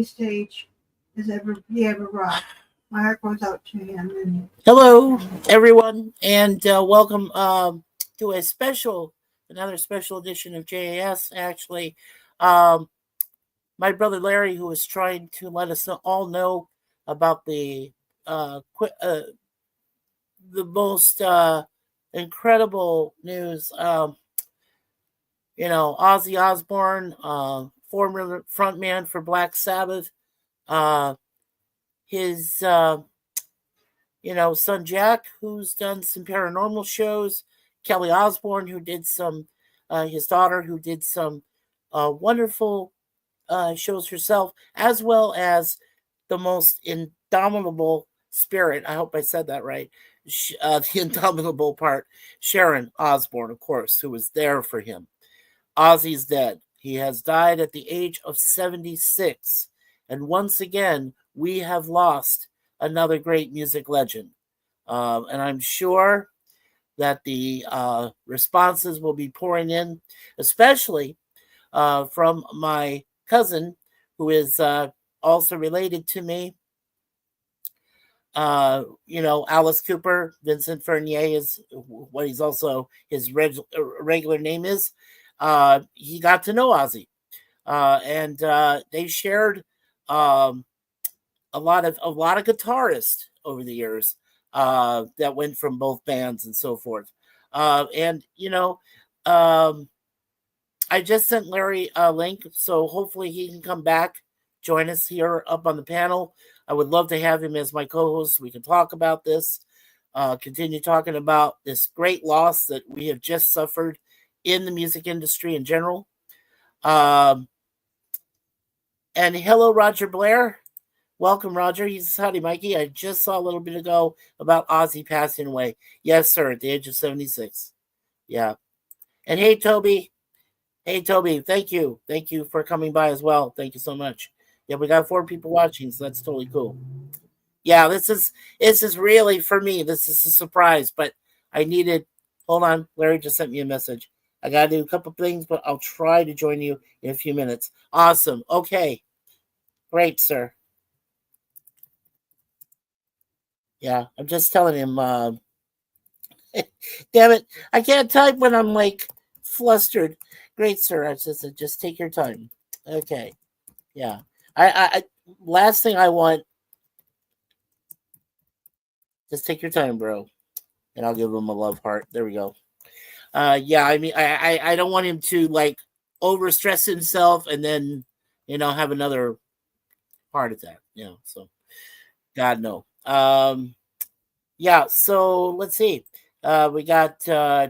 any stage he ever rocked. My heart goes out to him. And Hello, everyone, and welcome to another special edition of JAS. Actually, um, my brother Larry, who is trying to let us all know about uh, qu- uh, the most incredible news. Ozzy Osbourne, former frontman for Black Sabbath, uh, his son Jack, who's done some paranormal shows, Kelly Osbourne, who did some, his daughter, who did some wonderful shows herself, as well as the most indomitable spirit. I hope I said that right. The indomitable part, Sharon Osbourne, of course, who was there for him. Ozzy's dead. He has died at the age of 76. And once again, we have lost another great music legend. And I'm sure that the responses will be pouring in, especially from my cousin, who is also related to me. Alice Cooper, Vincent Fernier is what he's also his regular name is. He got to know Ozzy, and they shared um, a lot of guitarists over the years that went from both bands and so forth. And I just sent Larry a link, so hopefully he can come back, join us here up on the panel. I would love to have him as my co-host. We can talk about this, continue talking about this great loss that we have just suffered in the music industry in general. Um, and hello, Roger Blair. Welcome, Roger. He says, howdy, Mikey. I just saw a little bit ago about Ozzy passing away. Yes, sir, at the age of 76. Yeah. And hey, Toby. Hey, Toby, thank you. Thank you for coming by as well. Thank you so much. Yeah, we got 4 people watching, so that's totally cool. Yeah, this is really for me. This is a surprise, but I needed. Hold on, Larry just sent me a message. I gotta do a couple things, but I'll try to join you in a few minutes. Awesome. Okay, great, sir. Yeah, I'm just telling him. Damn it, I can't type when I'm like flustered. Great, sir. I just take your time. Okay. Yeah. I last thing I want, just take your time, bro. And I'll give him a love heart. There we go. Yeah, I mean I don't want him to like overstress himself and then, have another heart attack. So God no. Yeah, so let's see. We got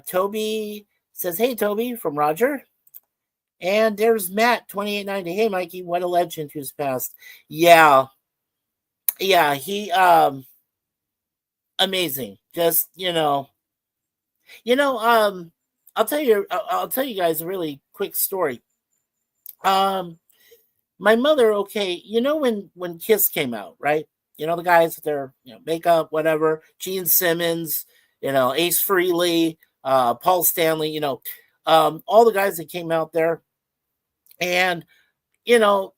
Toby says, hey Toby from Roger. And there's Matt 2890. Hey Mikey, what a legend who's passed. Yeah. Yeah, he amazing. Just, I'll tell you guys a really quick story. Um my mother, okay, when Kiss came out, right? The guys with their, makeup, whatever, Gene Simmons, Ace Frehley, Paul Stanley, all the guys that came out there. And, you know,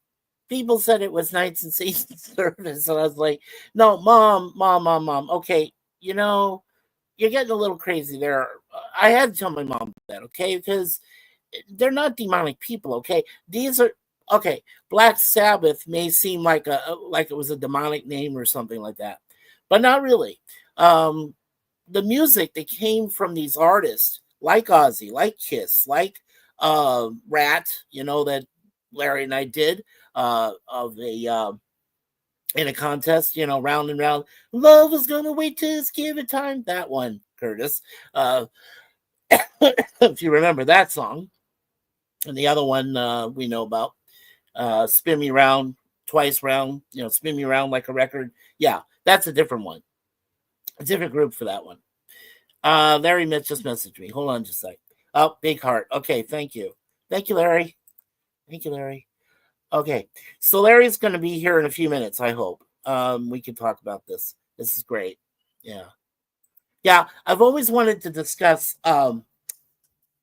people said it was Nights and Seasons service. And I was like, no, mom. Okay, you're getting a little crazy there. I had to tell my mom that, okay? Because they're not demonic people, okay? These are okay. Black Sabbath may seem like it was a demonic name or something like that, but not really. Um, the music that came from these artists, like Ozzy, like Kiss, like Rat, that Larry and I did of in a contest, round and round. Love is gonna wait till it's given time. That one, Curtis. Uh, if you remember that song. And the other one we know about, Spin Me Round, Twice Round, Spin Me Round Like a Record. Yeah, that's a different one. A different group for that one. Larry Mitch just messaged me. Hold on just a sec. Oh, big heart. Okay, thank you. Thank you, Larry. Thank you, Larry. Okay, so Larry's going to be here in a few minutes, I hope. We can talk about this. This is great. Yeah. Yeah, I've always wanted to discuss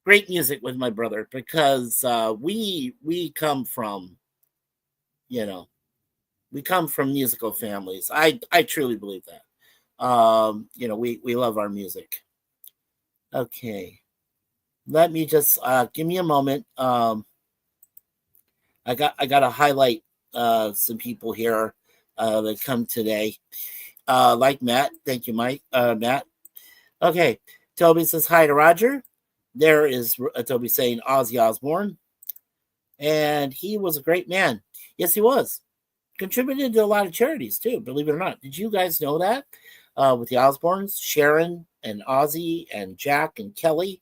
great music with my brother because we come from, you know, we come from musical families. I truly believe that. We love our music. Okay. Let me just give me a moment. I got to highlight some people here that come today. Like Matt. Thank you, Mike. Matt. Okay. Toby says hi to Roger. There is Toby saying Ozzy Osbourne. And he was a great man. Yes, he was. Contributed to a lot of charities too, believe it or not. Did you guys know that? With the Osbournes, Sharon and Ozzy and Jack and Kelly.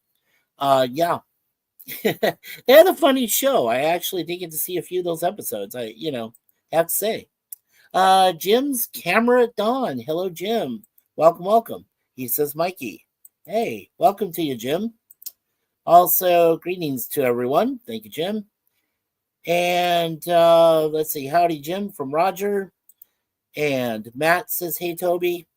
Yeah. They had a funny show. I actually did get to see a few of those episodes. I have to say. Jim's camera at dawn. Hello, Jim. Welcome. He says, Mikey. Hey, welcome to you, Jim. Also, greetings to everyone. Thank you, Jim. And let's see. Howdy, Jim from Roger. And Matt says, hey, Toby.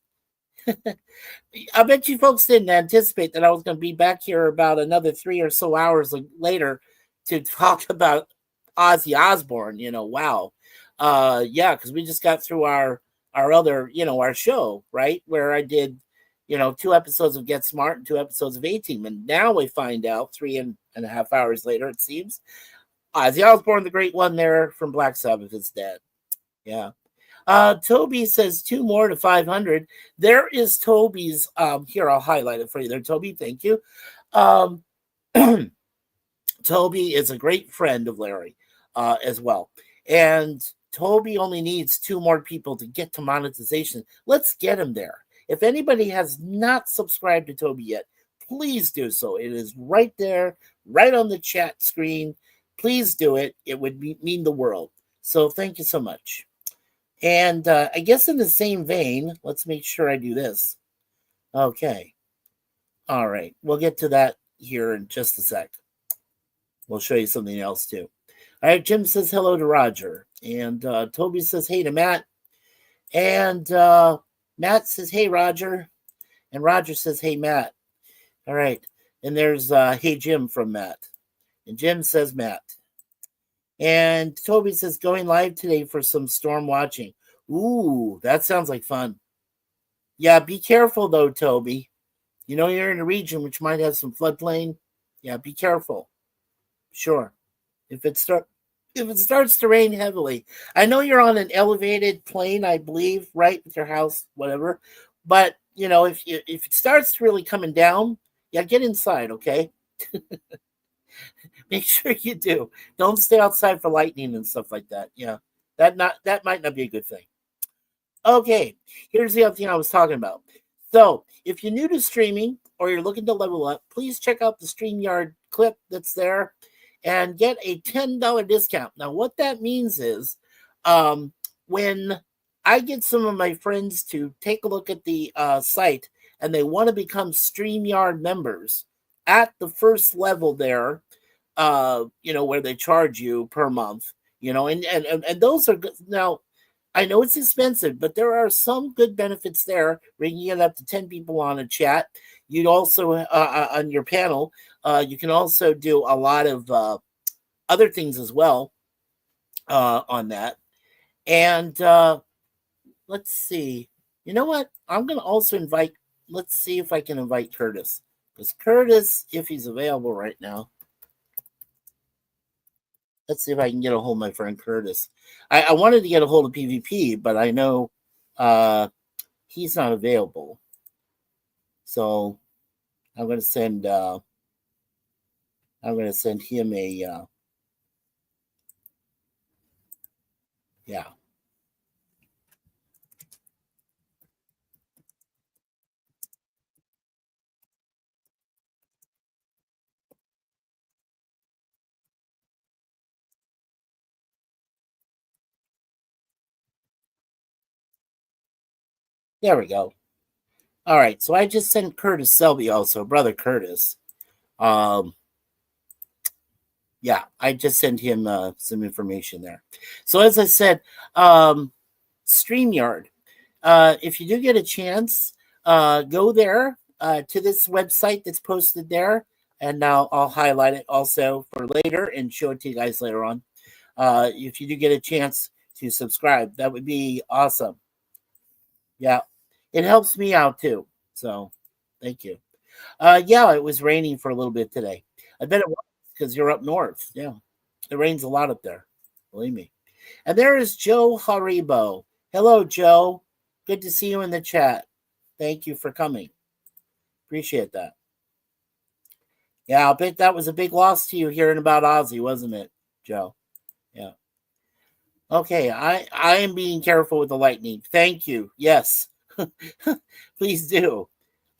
I bet you folks didn't anticipate that I was going to be back here about another 3 or so hours later to talk about Ozzy Osbourne. Wow. Yeah, because we just got through our other, our show, right? Where I did, 2 episodes of Get Smart and 2 episodes of A-Team. And now we find out 3.5 hours later, it seems, Ozzy Osbourne, the great one there from Black Sabbath, is dead. Yeah. Toby says 2 more to 500. There is Toby's. Here, I'll highlight it for you there, Toby. Thank you. Toby is a great friend of Larry as well. And Toby only needs 2 more people to get to monetization. Let's get him there. If anybody has not subscribed to Toby yet, please do so. It is right there, right on the chat screen. Please do it. It would mean the world. So thank you so much. And I guess in the same vein, let's make sure I do this. Okay. All right. We'll get to that here in just a sec. We'll show you something else too. All right. Jim says hello to Roger. And Toby says hey to Matt. And Matt says hey, Roger. And Roger says hey, Matt. All right. And there's hey, Jim from Matt. And Jim says Matt. And Toby says, going live today for some storm watching. Ooh, that sounds like fun. Yeah, be careful though, Toby. You're in a region which might have some floodplain. Yeah, be careful. Sure. If it starts to rain heavily. I know you're on an elevated plane, I believe, right, with your house, whatever. But, if it starts really coming down, yeah, get inside, okay? Make sure you do. Don't stay outside for lightning and stuff like that. Yeah, that might not be a good thing. Okay, here's the other thing I was talking about. So if you're new to streaming or you're looking to level up, please check out the StreamYard clip that's there and get a $10 discount. Now, what that means is when I get some of my friends to take a look at the site and they want to become StreamYard members at the first level there, where they charge you per month, and those are good. Now, I know it's expensive, but there are some good benefits there. Where you can get up to 10 people on a chat. You'd also, on your panel, you can also do a lot of other things as well on that. And let's see. You know what? I'm going to also invite, let's see if I can invite Curtis. Because Curtis, if he's available right now, let's see if I can get a hold of my friend Curtis. I wanted to get a hold of PvP, but I know he's not available. So I'm going to send him a yeah. There we go. All right, so I just sent Curtis Selby also, brother Curtis. Yeah, I just sent him some information there. So as I said, StreamYard. If you do get a chance, go there to this website that's posted there, and now I'll highlight it also for later and show it to you guys later on. If you do get a chance to subscribe. That would be awesome. Yeah, it helps me out too. So, thank you. Yeah, it was raining for a little bit today. I bet it was because you're up north. Yeah, it rains a lot up there. Believe me. And there is Joe Haribo. Hello, Joe. Good to see you in the chat. Thank you for coming. Appreciate that. Yeah, I'll bet that was a big loss to you hearing about Ozzy, wasn't it, Joe? Yeah. Okay, I am being careful with the lightning. Thank you. Yes. Please do.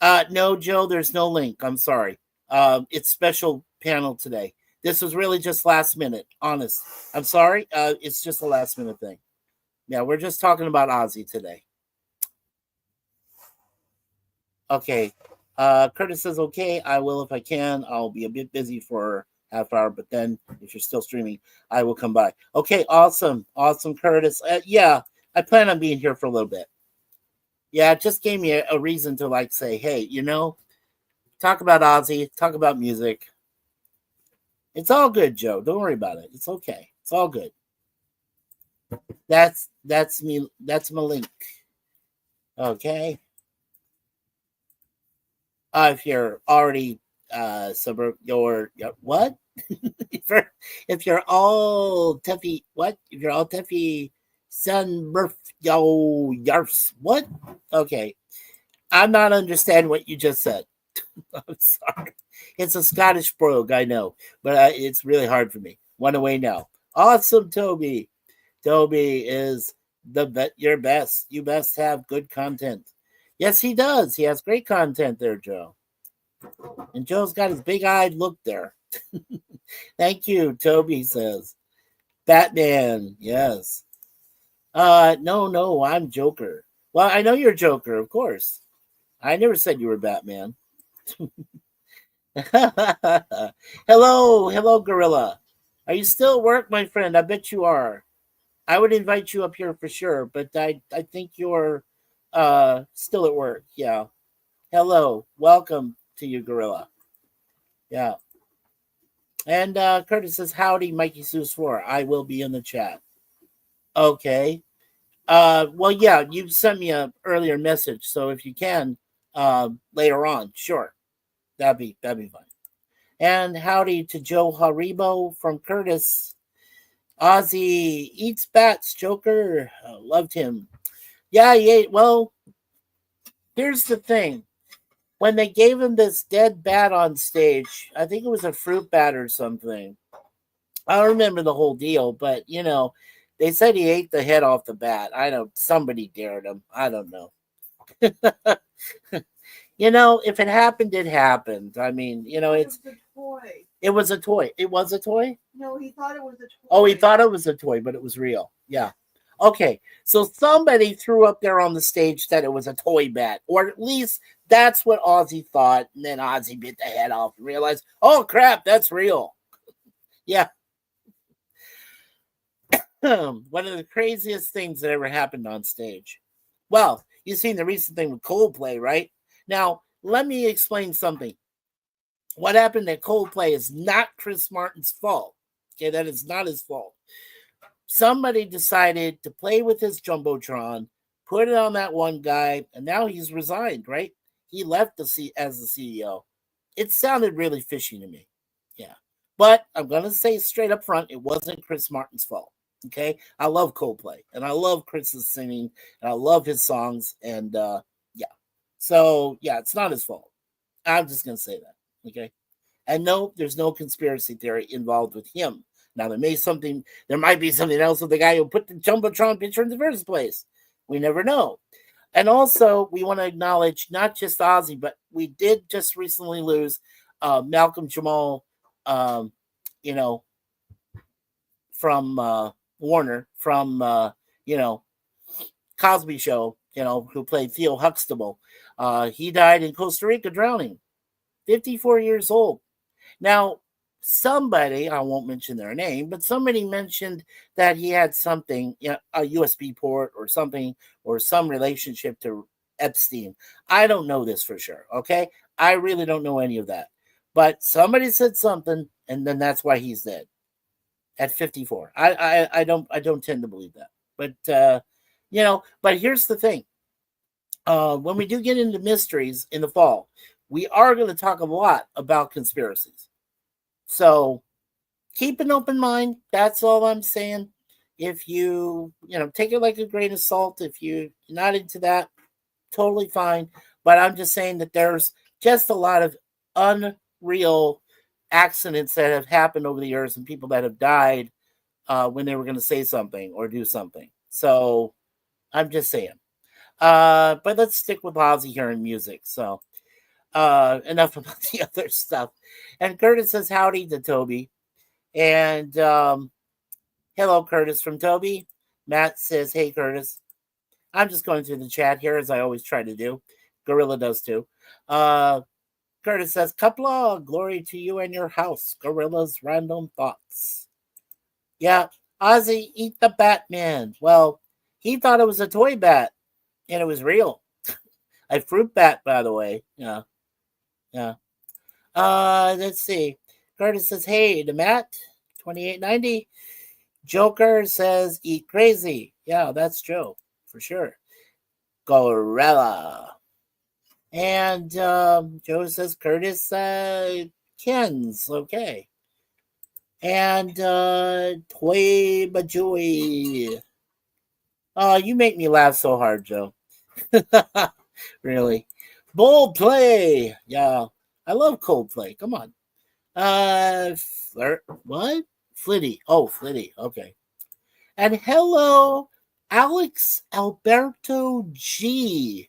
No, Joe, there's no link. I'm sorry. It's special panel today. This was really just last minute. Honest. I'm sorry. It's just a last minute thing. Yeah, we're just talking about Ozzy today. Okay. Curtis says, okay, I will if I can. I'll be a bit busy for half hour, but then if you're still streaming, I will come by. Okay, awesome. Awesome, Curtis. Yeah, I plan on being here for a little bit. Yeah, it just gave me a reason to like say, hey, talk about Ozzy, talk about music. It's all good, Joe. Don't worry about it. It's okay. It's all good. That's me. That's my link. Okay. If you're already suburb, what? if you're all Teffy, what? If you're all Teffy, Sunburf, yo, Yarfs, what? Okay. I'm not understanding what you just said. I'm sorry. It's a Scottish brogue, I know, but it's really hard for me. One away now. Awesome, Toby. Toby is your best. You best have good content. Yes, he does. He has great content there, Joe. And Joe's got his big-eyed look there. Thank you, Toby says. Batman, yes. No, I'm Joker. Well, I know you're Joker, of course. I never said you were Batman. Hello, Gorilla. Are you still at work, my friend? I bet you are. I would invite you up here for sure, but I think you're still at work. Yeah. Hello, welcome to you, Gorilla. Yeah. And Curtis says, howdy, Mikey Seuss 4. I will be in the chat. Okay. Well, yeah, you sent me an earlier message, so if you can, later on, sure. That'd be fine. And howdy to Joe Haribo from Curtis. Ozzy eats bats, Joker. Loved him. Yeah, he ate. Well, here's the thing. When they gave him this dead bat on stage, I think it was a fruit bat or something. I don't remember the whole deal, but they said he ate the head off the bat. Somebody dared him. I don't know. If it happened, it happened. I mean, it's a toy. It was a toy. It was a toy? No, he thought it was a toy. Oh, he thought it was a toy, but it was real. Yeah. Okay. So somebody threw up there on the stage that it was a toy bat, or at least that's what Ozzy thought. And then Ozzy bit the head off and realized, oh, crap, that's real. Yeah. One of the craziest things that ever happened on stage. Well, you've seen the recent thing with Coldplay, right? Now, let me explain something. What happened at Coldplay is not Chris Martin's fault. Okay, that is not his fault. Somebody decided to play with his Jumbotron, put it on that one guy, and now he's resigned, right? He left as the CEO. It sounded really fishy to me. Yeah. But I'm going to say straight up front, it wasn't Chris Martin's fault. Okay? I love Coldplay, and I love Chris's singing, and I love his songs, and yeah. So, yeah, it's not his fault. I'm just going to say that. Okay. And no, there's no conspiracy theory involved with him. Now there might be something else with the guy who put the Jumbotron picture in the first place. We never know. And also, we want to acknowledge not just Ozzy, but we did just recently lose Malcolm Jamal, from Warner, from Cosby Show, who played Theo Huxtable. He died in Costa Rica drowning. 54 years old. Now, somebody, I won't mention their name, but somebody mentioned that he had something, a USB port or something, or some relationship to Epstein. I don't know this for sure, okay? I really don't know any of that. But somebody said something, and then that's why he's dead at 54. I don't tend to believe that. But but here's the thing. When we do get into mysteries in the fall, we are going to talk a lot about conspiracies. So keep an open mind. That's all I'm saying. If you take it like a grain of salt. If you're not into that, totally fine. But I'm just saying that there's just a lot of unreal accidents that have happened over the years and people that have died when they were going to say something or do something. So I'm just saying. But let's stick with Ozzy here in music. So enough about the other stuff. And Curtis says howdy to Toby. And hello, Curtis from Toby. Matt says, hey, Curtis. I'm just going through the chat here as I always try to do. Gorilla does too. Curtis says, Cupla, glory to you and your house. Gorilla's random thoughts. Yeah, Ozzy, eat the Batman. Well, he thought it was a toy bat, and it was real. A fruit bat, by the way. Yeah. Let's see. Curtis says, hey, to Matt, 2890. Joker says, eat crazy. Yeah, that's Joe, for sure. Gorilla. And Joe says, Curtis, Ken's, okay. And Toy Bajoy. Oh, you make me laugh so hard, Joe. Really. Bold play. Yeah. I love Coldplay. Come on. What? Flitty. Oh, Flitty. Okay. And hello, Alex Alberto G.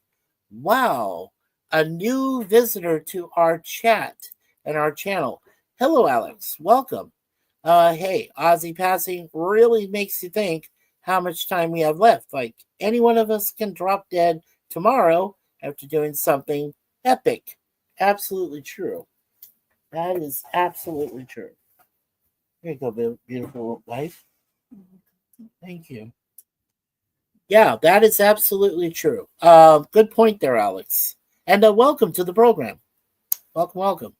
Wow. A new visitor to our chat and our channel. Hello, Alex. Welcome. Hey, Ozzy passing really makes you think how much time we have left. Like, any one of us can drop dead tomorrow after doing something epic. Absolutely true. That is absolutely true. Here you go, beautiful wife. Thank you. Yeah, that is absolutely true. Good point there, Alex. And welcome to the program. Welcome.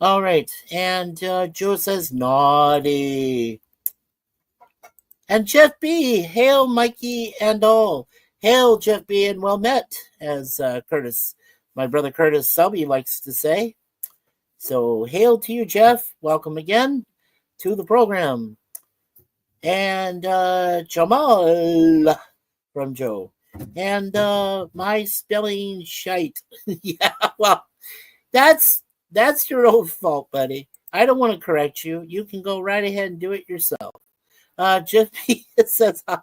All right. And Joe says, naughty. And Jeff B. Hail, Mikey and all. Hail, Jeff B. and well met, as Curtis, my brother Curtis Selby likes to say. So hail to you, Jeff. Welcome again to the program. And Jamal from Joe. And my spelling shite. Yeah, well, that's your own fault, buddy. I don't want to correct you. You can go right ahead and do it yourself. Jeff P says hi.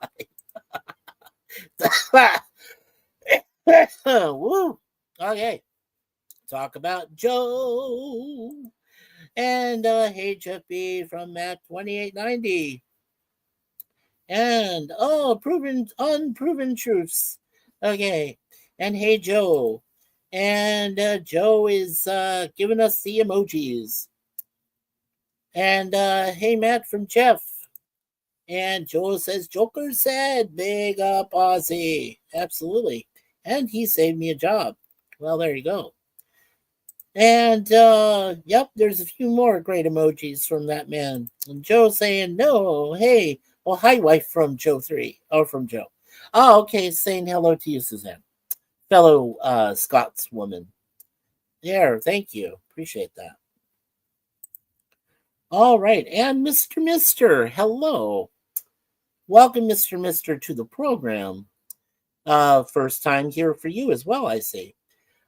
Woo. Okay. Talk about Joe. And hey, Jeff B from Matt 2890. And unproven truths. Okay. And hey, Joe. And Joe is giving us the emojis. And hey, Matt from Jeff. And Joe says, Joker said, big up Ozzy. Absolutely. And he saved me a job. Well, there you go. And yep, there's a few more great emojis from that man. And Joe saying, no, hey, well, hi, wife from Joe 3. Oh, from Joe. Oh, okay, saying hello to you, Suzanne. Fellow Scotswoman. There, thank you. Appreciate that. All right, and Mr. Hello. Welcome, Mr. to the program. First time here for you as well, I see.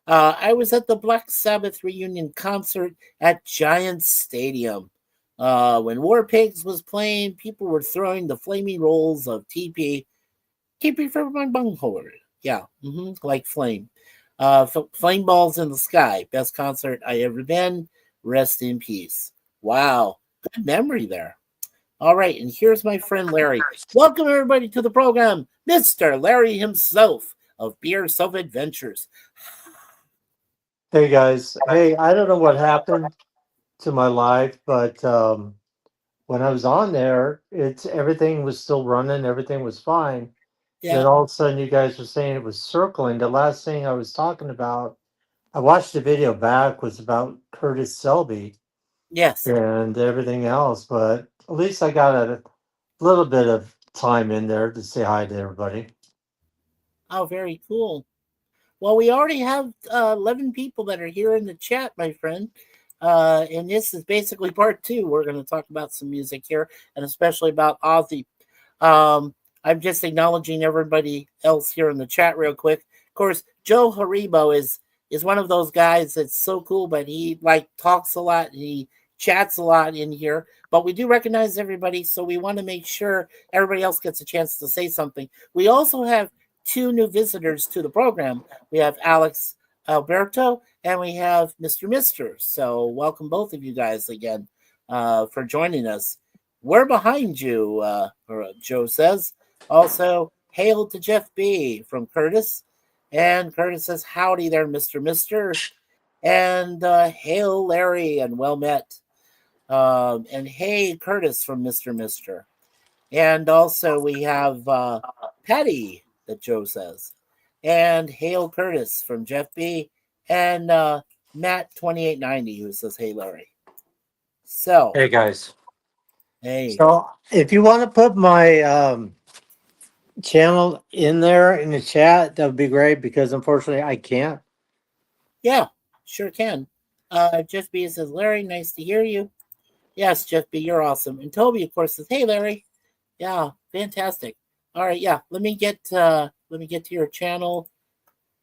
I was at the Black Sabbath reunion concert at Giant Stadium. When War Pigs was playing, people were throwing the flaming rolls of TP. TP for my bunghole. Yeah, like flame. Flame balls in the sky. Best concert I ever been. Rest in peace. Wow. Good memory there. All right, and here's my friend Larry. Welcome, everybody, to the program. Mr. Larry himself of Beer Self Adventures. Hey, guys. Hey, I don't know what happened to my life, but when I was on there, everything was still running. Everything was fine. Yeah. Then all of a sudden, you guys were saying it was circling. The last thing I was talking about, I watched the video back, was about Curtis Selby. Yes. And everything else, but at least I got a little bit of time in there to say hi to everybody. Oh, very cool. Well, we already have 11 people that are here in the chat, my friend. And this is basically part two. We're going to talk about some music here, and especially about Ozzy. I'm just acknowledging everybody else here in the chat real quick. Of course, Joe Haribo is one of those guys that's so cool, but he like talks a lot. He chats a lot in here. But we do recognize everybody, so we want to make sure everybody else gets a chance to say something. We also have two new visitors to the program. We have Alex Alberto and we have Mr. Mister. So welcome both of you guys again for joining us. We're behind you, Joe says. Also, hail to Jeff B. from Curtis. And Curtis says, howdy there, Mr. Mister. And hail, Larry, and well met. And hey, Curtis from Mr. Mister. And also we have Patty, that Joe says. And hail Curtis from Jeff B. And Matt2890, who says, hey, Larry. So, Hey guys. hey. So if you want to put my channel in there in the chat, that would be great because unfortunately I can't. Yeah, sure can. Jeff B says, Larry, nice to hear you. Yes, Jeff B, you're awesome. And Toby, of course, says, hey, Larry. Yeah, fantastic. All right, yeah. Let me get to your channel.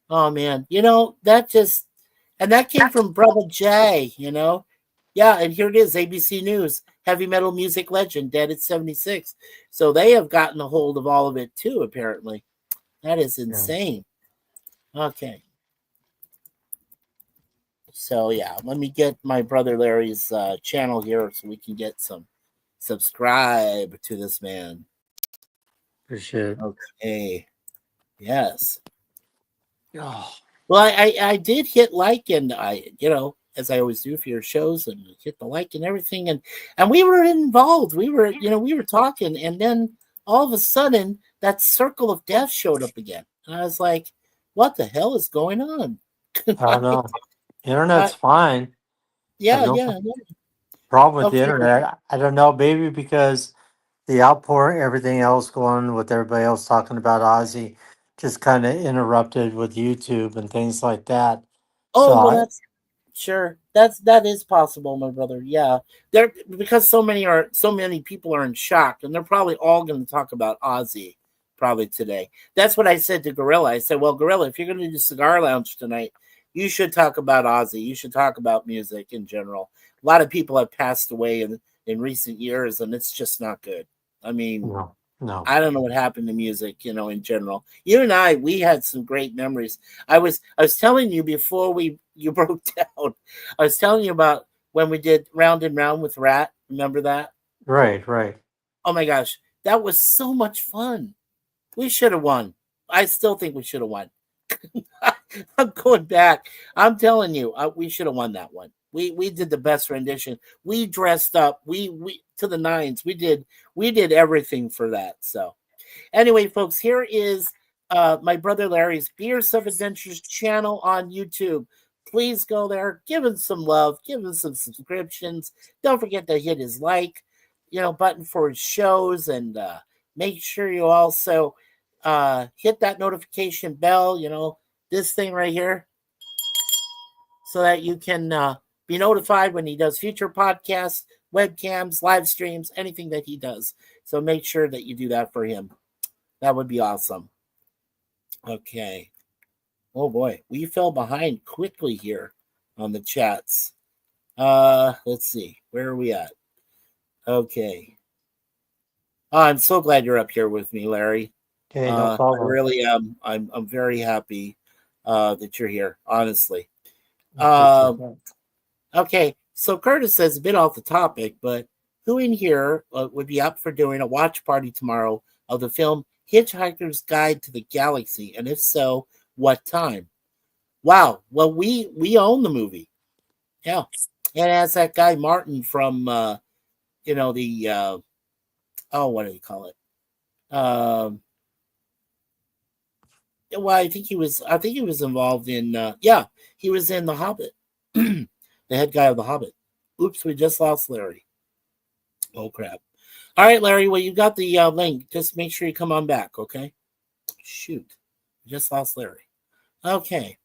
Oh man, that came from Brother Jay. Yeah, and here it is, ABC News, heavy metal music legend, dead at 76. So they have gotten a hold of all of it too. Apparently, that is insane. Yeah. Okay. So yeah, let me get my brother Larry's channel here so we can get some subscribe to this man. Appreciate it. Okay. Yes. Oh. Well, I did hit like, and as I always do for your shows, and hit the like and everything, and we were involved. We were talking, and then all of a sudden that circle of death showed up again, and I was like, "What the hell is going on?" I don't know. Internet's fine. Yeah, no problem with the internet. I don't know, maybe because the outpouring, everything else going with everybody else talking about Ozzy, just kind of interrupted with YouTube and things like that. Oh, well, that's sure. That is possible, my brother. Yeah, there because so many people are in shock, and they're probably all going to talk about Ozzy probably today. That's what I said to Gorilla. I said, "Well, Gorilla, if you're going to do Cigar Lounge tonight, you should talk about Ozzy. You should talk about music in general. A lot of people have passed away in recent years, and it's just not good. I mean, no. I don't know what happened to music, in general. You and I, we had some great memories. I was telling you before you broke down. I was telling you about when we did Round and Round with Rat. Remember that? Right. Oh my gosh, that was so much fun. We should have won. I still think we should have won. I'm going back. I'm telling you, we should have won that one. We did the best rendition. We dressed up. We to the nines. We did everything for that. So anyway, folks, here is my brother Larry's Beers of Adventures channel on YouTube. Please go there, give him some love, give him some subscriptions. Don't forget to hit his like, button for his shows, and make sure you also hit that notification bell, this thing right here, so that you can be notified when he does future podcasts, webcams, live streams, anything that he does. So make sure that you do that for him. That would be awesome. Okay. Oh boy, we fell behind quickly here on the chats. Let's see. Where are we at? Okay. Oh, I'm so glad you're up here with me, Larry. Okay, no problem. I really am. I'm very happy that you're here, honestly. Okay, so Curtis says a bit off the topic, but who in here would be up for doing a watch party tomorrow of the film Hitchhiker's Guide to the Galaxy? And if so, what time? Wow. Well, we own the movie. Yeah. And as that guy Martin from what do you call it? Well, I think he was involved in he was in The Hobbit. The head guy of The Hobbit. Oops, we just lost Larry. Oh crap. All right, Larry. Well, you got the link. Just make sure you come on back, okay? Shoot, just lost Larry. Okay.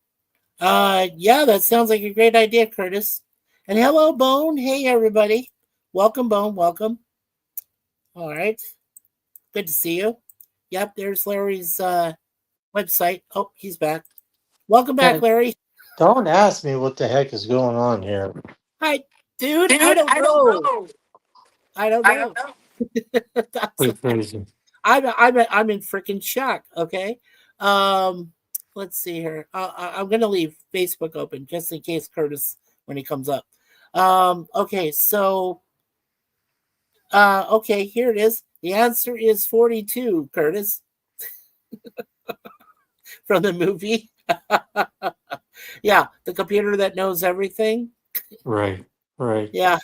Yeah, that sounds like a great idea, Curtis. And hello, Bone. Hey, everybody. Welcome, Bone. Welcome. All right. Good to see you. Yep, there's Larry's website. Oh, he's back. Welcome back, Hey, Larry. don't ask me what the heck is going on here. Hi, dude. I Dude, don't I don't know. know. I don't I don't know. know. That's Pretty okay. crazy. I'm in freaking shock. Okay. Um, let's see here. I'm gonna leave Facebook open just in case Curtis when he comes up. Okay, so okay, here it is. The answer is 42, Curtis, from the movie. Yeah, the computer that knows everything. Right, right. Yeah,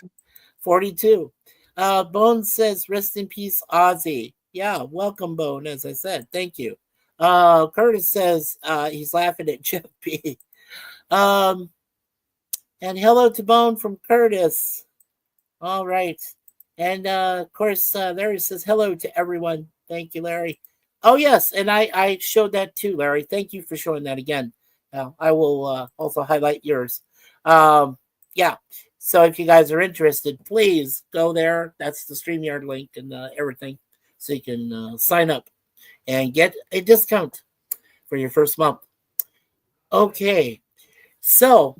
42. Bone says, rest in peace, Ozzy. Yeah, welcome, Bone, as I said. Thank you. Curtis says he's laughing at Jeff B. Um, and hello to Bone from Curtis. All right. And of course, Larry says hello to everyone. Thank you, Larry. Oh, yes. And I showed that too, Larry. Thank you for showing that again. I will also highlight yours. Yeah. So if you guys are interested, please go there. That's the StreamYard link and everything. So you can sign up and get a discount for your first month. Okay. So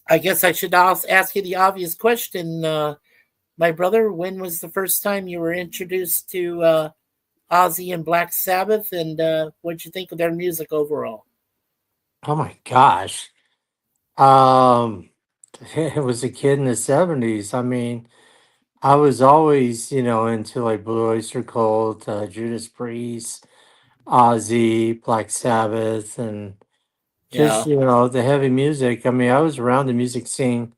I guess I should ask you the obvious question. My brother, when was the first time you were introduced to Ozzy and Black Sabbath, and what'd you think of their music overall? Oh my gosh. Um, it was a kid in the 70s. I mean, I was always, into like Blue Oyster Cult, Judas Priest, Ozzy, Black Sabbath, and just, Yeah, the heavy music. I mean, I was around the music scene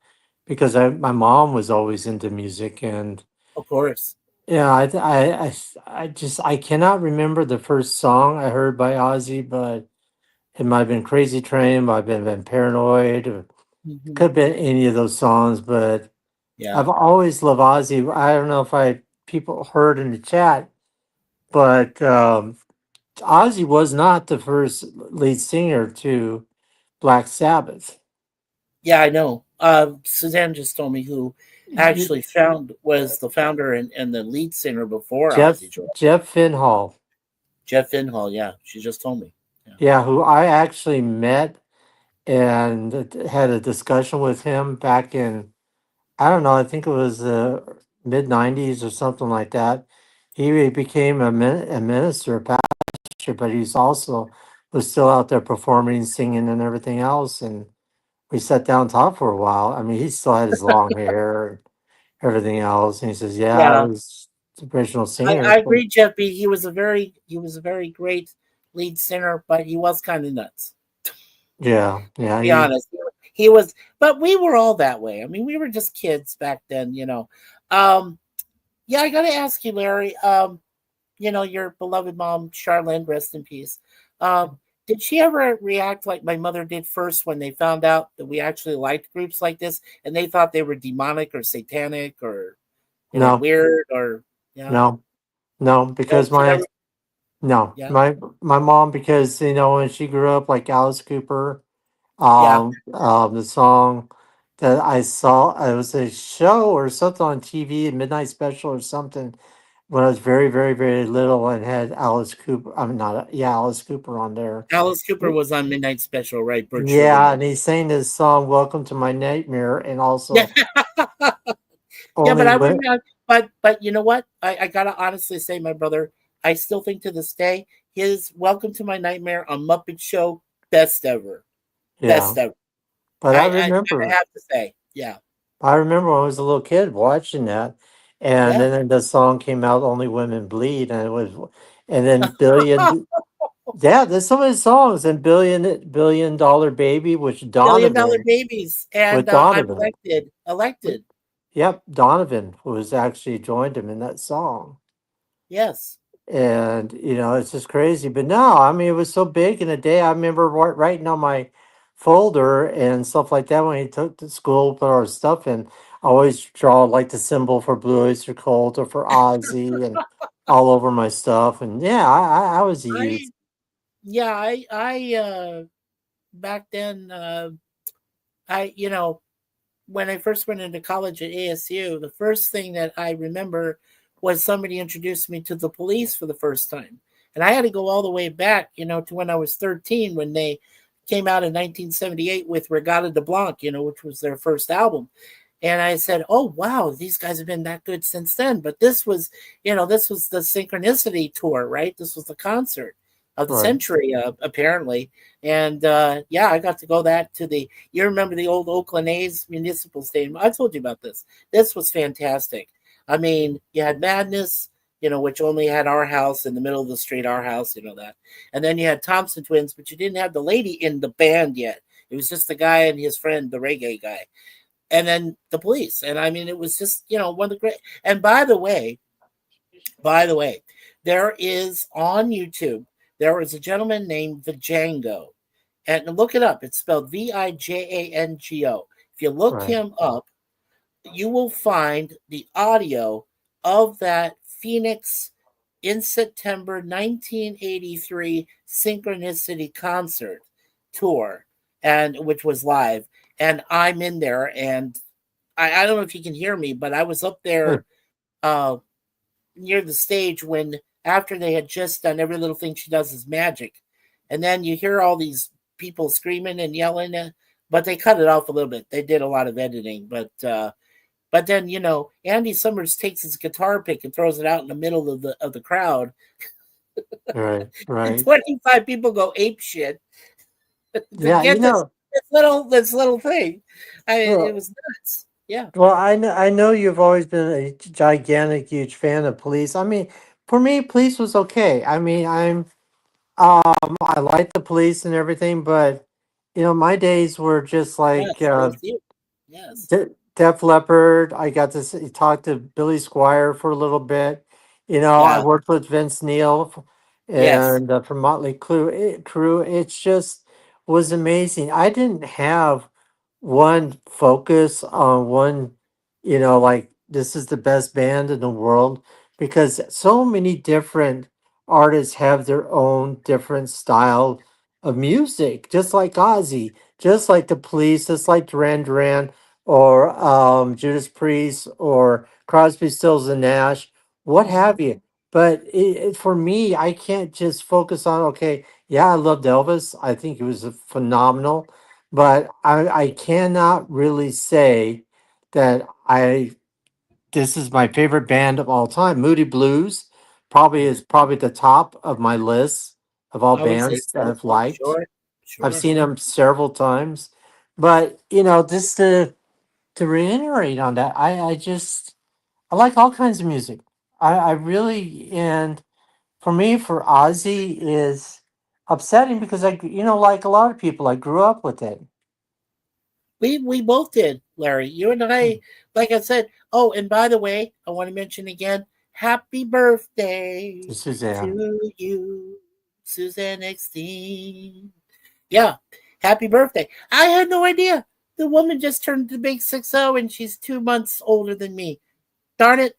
because my mom was always into music. And of course. yeah, I cannot remember the first song I heard by Ozzy, but it might have been Crazy Train, might have been Paranoid, or Hmm. could have been any of those songs. But Yeah, I've always loved Ozzy. I don't know if people heard in the chat, but Ozzy was not the first lead singer to Black Sabbath. yeah, I know. Suzanne just told me who Y- actually was the founder and the lead singer before Jeff Ozzy joined. Jeff Finhall, Jeff Inhall. Yeah, she just told me. Yeah. yeah, who I actually met and had a discussion with him back in, I don't know, I think it was the mid '90s or something like that. He became a minister, a pastor, but he's also was still out there performing, singing, and everything else. And we sat down and talked for a while. I mean, he still had his long hair and everything else. And he says, "Yeah, I Yeah, was the original I singer." agree, Jeff B. He was a very great lead singer, but he was kind of nuts. Yeah, yeah, Be honest. He was, but we were all that way. I mean, we were just kids back then. Um, yeah, I got to ask you, Larry. Your beloved mom, Charlene, rest in peace. Did she ever react like my mother did first when they found out that we actually liked groups like this, and they thought they were demonic or satanic or no, weird or yeah? no, no, No, because she never. no, Yeah, my mom, because when she grew up, like Alice Cooper, yeah. the song that I saw, it was a show or something on TV, a midnight special or something, when I was very, very, very little, and had Alice Cooper. I'm not, yeah, Alice Cooper on there. Alice Cooper was on Midnight Special, right? Bert Yeah, Sugarman. and he sang this song "Welcome to My Nightmare," and Yeah, also yeah, but only I went. remember. But you know what? I gotta honestly say, my brother, I still think to this day his "Welcome to My Nightmare" on Muppet Show best ever, Yeah, best ever. but I have to say, yeah, I remember when I was a little kid watching that, and yeah. then the song came out, "Only Women Bleed," and it was, and then Billion. Yeah, there's so many songs, and Billion Dollar Baby, which Billion Dollar Donovan Babies, with and I'm Donovan. elected, With, elected. yep, Donovan was actually joined him in that song. Yes, And it's just crazy. But no, I mean, it was so big in a day. I remember writing on my folder and stuff like that when he took to school, put our stuff in. always draw like the symbol for Blue Oyster Cult or for Ozzy and all over my stuff. And yeah, I was a youth. I yeah, I back then I when I first went into college at ASU, the first thing that I remember was somebody introduced me to the Police for the first time. And I had to go all the way back, to when I was 13 when they came out in 1978 with Regata de Blanc, which was their first album. And I said, "Oh wow, these guys have been that good since then." But this was the Synchronicity tour, right? This was the concert of the Right. century, apparently. And yeah, I got to go that to the. You remember the old Oakland A's Municipal Stadium? I told you about this. This was fantastic. I mean, you had Madness, which only had Our House in the middle of the street, Our House, that. And then you had Thompson Twins, but you didn't have the lady in the band yet. It was just the guy and his friend, the reggae guy, and then the Police. And I mean, it was just one of the great. And by the way, there is on YouTube. There is a gentleman named Vijango, and look it up. It's spelled Vijango. If you look Right. him up, you will find the audio of that Phoenix in September 1983 Synchronicity concert tour, and which was live. And I'm in there, and I don't know if you can hear me, but I was up there uh, near the stage when after they had just done Every Little Thing She Does Is Magic, and then you hear all these people screaming and yelling, but they cut it off a little bit. They did a lot of editing, but then Andy Summers takes his guitar pick and throws it out in the middle of the crowd, Right. and Right. 25 people go ape shit to Yeah. get this little thing. It Well, was nuts. Yeah. well, I know you've always been a gigantic, huge fan of Police. I mean, for me, Police was okay. I mean, I like the Police and everything, but my days were just like Yes. Thank you. Yes. Def Leppard. I got to talk to Billy Squire for a little bit. I Yeah. worked with Vince Neil Yes. and from Motley Crue. It's just was amazing. I didn't have one focus on one, like this is the best band in the world because so many different artists have their own different style of music, just like Ozzy, just like the Police, just like Duran Duran or Judas Priest or Crosby, Stills and Nash, what Mhm. have you. But for me, I can't just focus on, okay, yeah, I loved Elvis. I think he was phenomenal, but I cannot really say that this is my favorite band of all time. Moody Blues probably Mhm. is probably the top of my list of all I would say bands that so. I've liked. Sure. I've Sure. seen them several times, but just to reiterate on that, I like all kinds of music. I really, and for me, for Ozzy is upsetting because like a lot of people, I grew up with it. We both did, Larry. You and I, like I said. Oh, and by the way, I want to mention again, happy birthday Suzanne. to you, Suzanne Exteen. Yeah, happy birthday. I had no idea. The woman just turned the big 60 and she's 2 months older than me. Darn it.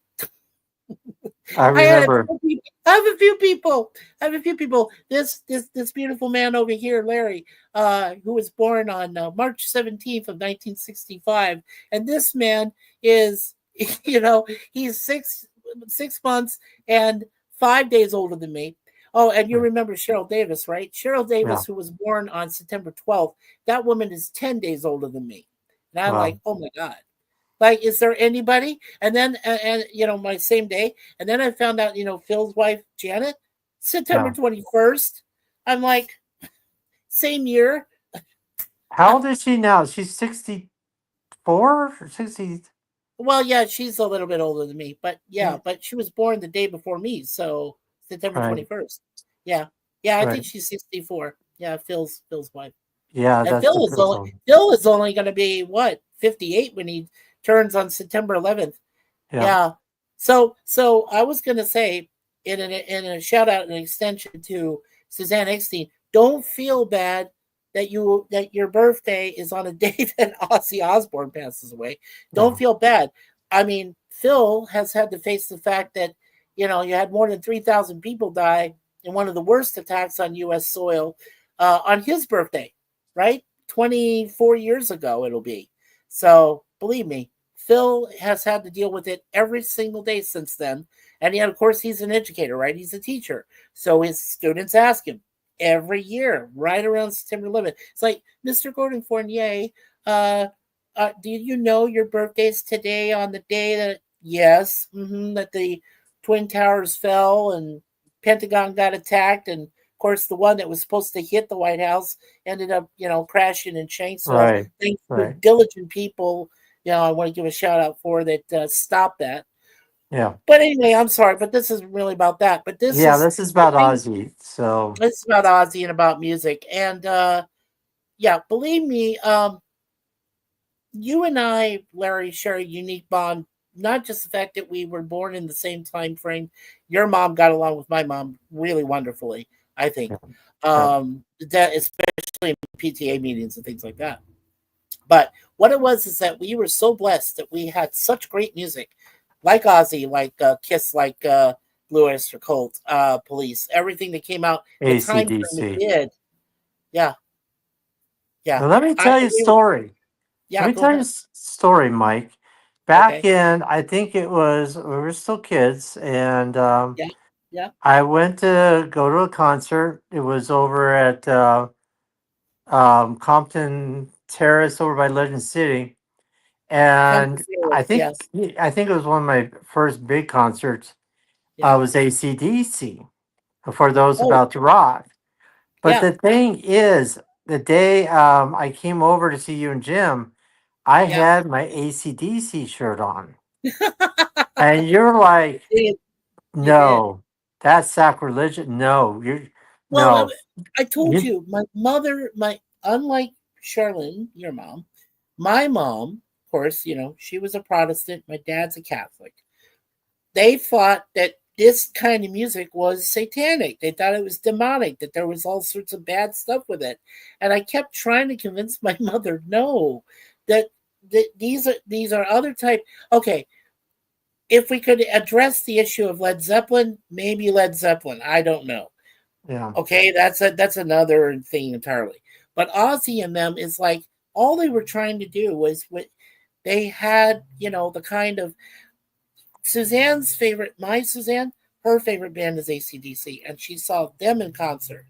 I I had a remember. few people. I have a few people. I have a few people. This beautiful man over here, Larry, who was born on March 17th of 1965, and this man is, he's 6 months and 5 days older than me. Oh, and you remember Cheryl Davis, right? Cheryl Yeah. Davis, who was born on September 12th. That woman is 10 days older than me, and I'm like, Wow. oh my god. Like, is there anybody? And then, my same day, and then I found out, Phil's wife, Janet, September Yeah. 21st. I'm like, same year. How old is she now? She's 64 or 60. Well, yeah, she's a little bit older than me, but yeah, Yeah. but she was born the day before me, so September Right. 21st. Yeah, yeah, I think Right. she's 64. Yeah, Phil's wife, Yeah, and that's the first one. Phil is only going to be what 58 when he turns on September 11th. Yeah. Yeah. So I was gonna say in a shout out and extension to Suzanne Eckstein, don't feel bad that your birthday is on a day that Ozzy Osbourne passes away. Don't Yeah. feel bad. I mean, Phil has had to face the fact that you had more than 3,000 people die in one of the worst attacks on U.S. soil on his birthday, right? 24 years ago, it'll be. So believe me, Phil has had to deal with it every single day since then. And yet, of course, he's an educator, right? He's a teacher. So his students ask him every year, right around September 11th. It's like, Mr. Gordon Fournier, do you know your birthday's today on the day that, yes, that the Twin Towers fell and Pentagon got attacked, and of course the one that was supposed to hit the White House ended up, crashing in Shanksville. Right. Thanks to Right. diligent people, I want to give a shout out for that stopped that. Yeah. But anyway, I'm sorry, but this isn't really about that. But this Yeah. is This is about Ozzy. So it's about Ozzy and about music. And yeah, believe me, you and I, Larry, share a unique bond. Not just the fact that we were born in the same time frame. Your mom got along with my mom really wonderfully, I think. yeah. Yeah. That especially in PTA meetings and things like that. But what it was is that we were so blessed that we had such great music, like Ozzy, like Kiss, like Blue Oyster Cult, Police, everything that came out, the time frame it AC/DC. did. Yeah, yeah. Now, let me tell you a story. Let Yeah, me go tell you a ahead. story, Mike. Back Okay. in, I think it was, we were still kids, and Yeah, yeah. I went to go to a concert. It was over at Compton Terrace over by Legend City, Compton and I Steelers, think yes. I think it was one of my first big concerts. Yeah. Was AC/DC for those Oh, about to rock. But yeah, the thing is, the day I came over to see you and Jim, I yeah. had my AC/DC shirt on. And you're like, You did. You did. no, that's sacrilegious. No, Well, no, I told you, you, my mother, unlike Charlene, your mom, my mom, of course, she was a Protestant. My dad's a Catholic. They thought that this kind of music was satanic. They thought it was demonic, that there was all sorts of bad stuff with it. And I kept trying to convince my mother, no, that, these are other type. Okay, if we could address the issue of Led Zeppelin, maybe Led Zeppelin. I don't know. yeah. Okay, that's another thing entirely. But Ozzy and them is like all they were trying to do was what they had, the kind of Suzanne's favorite, my Suzanne, her favorite band is AC/DC, and she saw them in concert.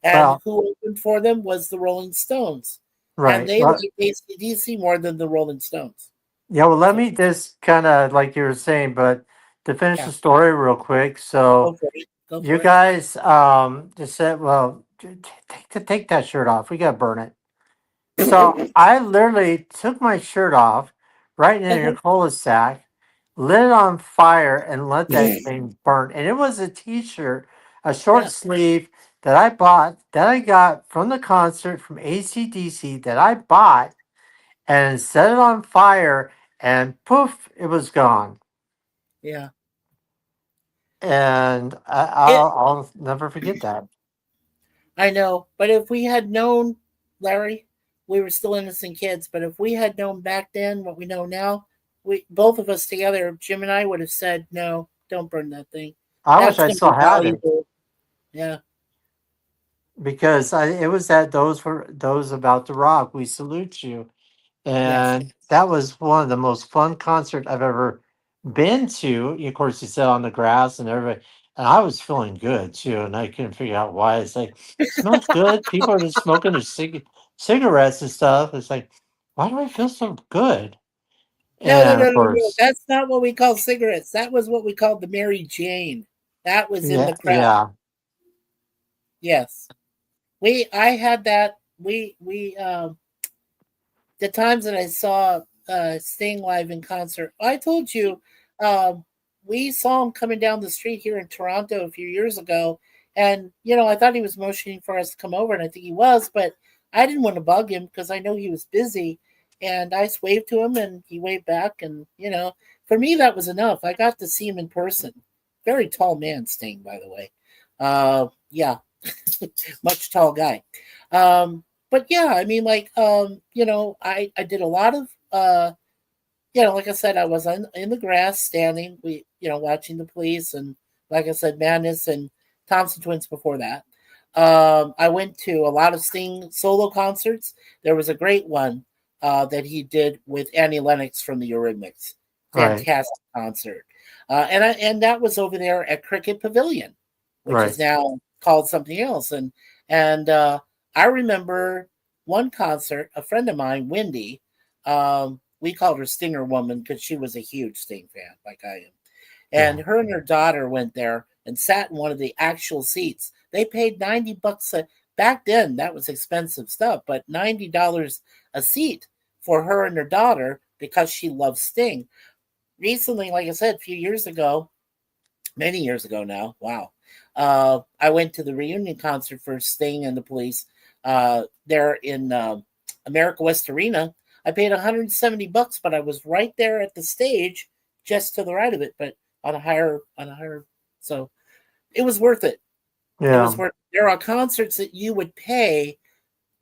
And Well, who opened for them was the Rolling Stones. And right. they Well, liked AC/DC more than the Rolling Stones. yeah, well, let So, me just kind of like you were saying, but to finish yeah, the story real quick. go So for it. Go you for it. guys just said, well, take that shirt off. We got to burn it. So I literally took my shirt off right in your Uh-huh. cul-de-sac, lit it on fire, and let that thing burn. And it was a t-shirt, a short Yeah, sleeve that I bought, that I got from the concert from AC/DC that I bought and set it on fire, and poof, it was gone. yeah. And It I'll never forget that. I know, but if we had known, Larry, we were still innocent kids. But if we had known back then what we know now, we both of us together, Jim and I, would have said, "No, don't burn that thing. I wish That's I going to still be had it, valuable." Yeah. because it was that those were those about to rock. We salute you. Yes. And that was one of the most fun concerts I've ever been to. Of course, you sit on the grass and everybody, and I was feeling good too. And I couldn't figure out why. It's like, smells good. People are just smoking their cigarettes and stuff. It's like, why do I feel so good? No, no, And no, of no, no. course, That's not what we call cigarettes. That was what we called the Mary Jane. That was in yeah, the crowd. yeah. Yes. I had that. The times that I saw Sting live in concert, I told you, we saw him coming down the street here in Toronto a few years ago, and I thought he was motioning for us to come over, and I think he was, but I didn't want to bug him because I know he was busy, and I just waved to him, and he waved back, and for me that was enough. I got to see him in person. Very tall man, Sting, by the way. Yeah, much tall guy. but yeah, I mean, like, I did a lot of like I said, I was in the grass standing, watching the police, and like I said, Madness and Thompson Twins before that. I went to a lot of Sting solo concerts. There was a great one that he did with Annie Lennox from the Eurythmics. Right. Fantastic concert. And that was over there at Cricket Pavilion, which is Right. now called something else. And I remember one concert, a friend of mine, Wendy, we called her Stinger Woman because she was a huge Sting fan, like I am. And Yeah. her and her daughter went there and sat in one of the actual seats. They paid $90 back then. That was expensive stuff, but $90 a seat for her and her daughter because she loves Sting. Recently, like I said, a few years ago, many years ago now. Wow. I went to the reunion concert for Sting and the Police there in America West Arena. I paid $170, but I was right there at the stage, just to the right of it, but on a higher. So it was worth it. It was Yeah. worth. There are concerts that you would pay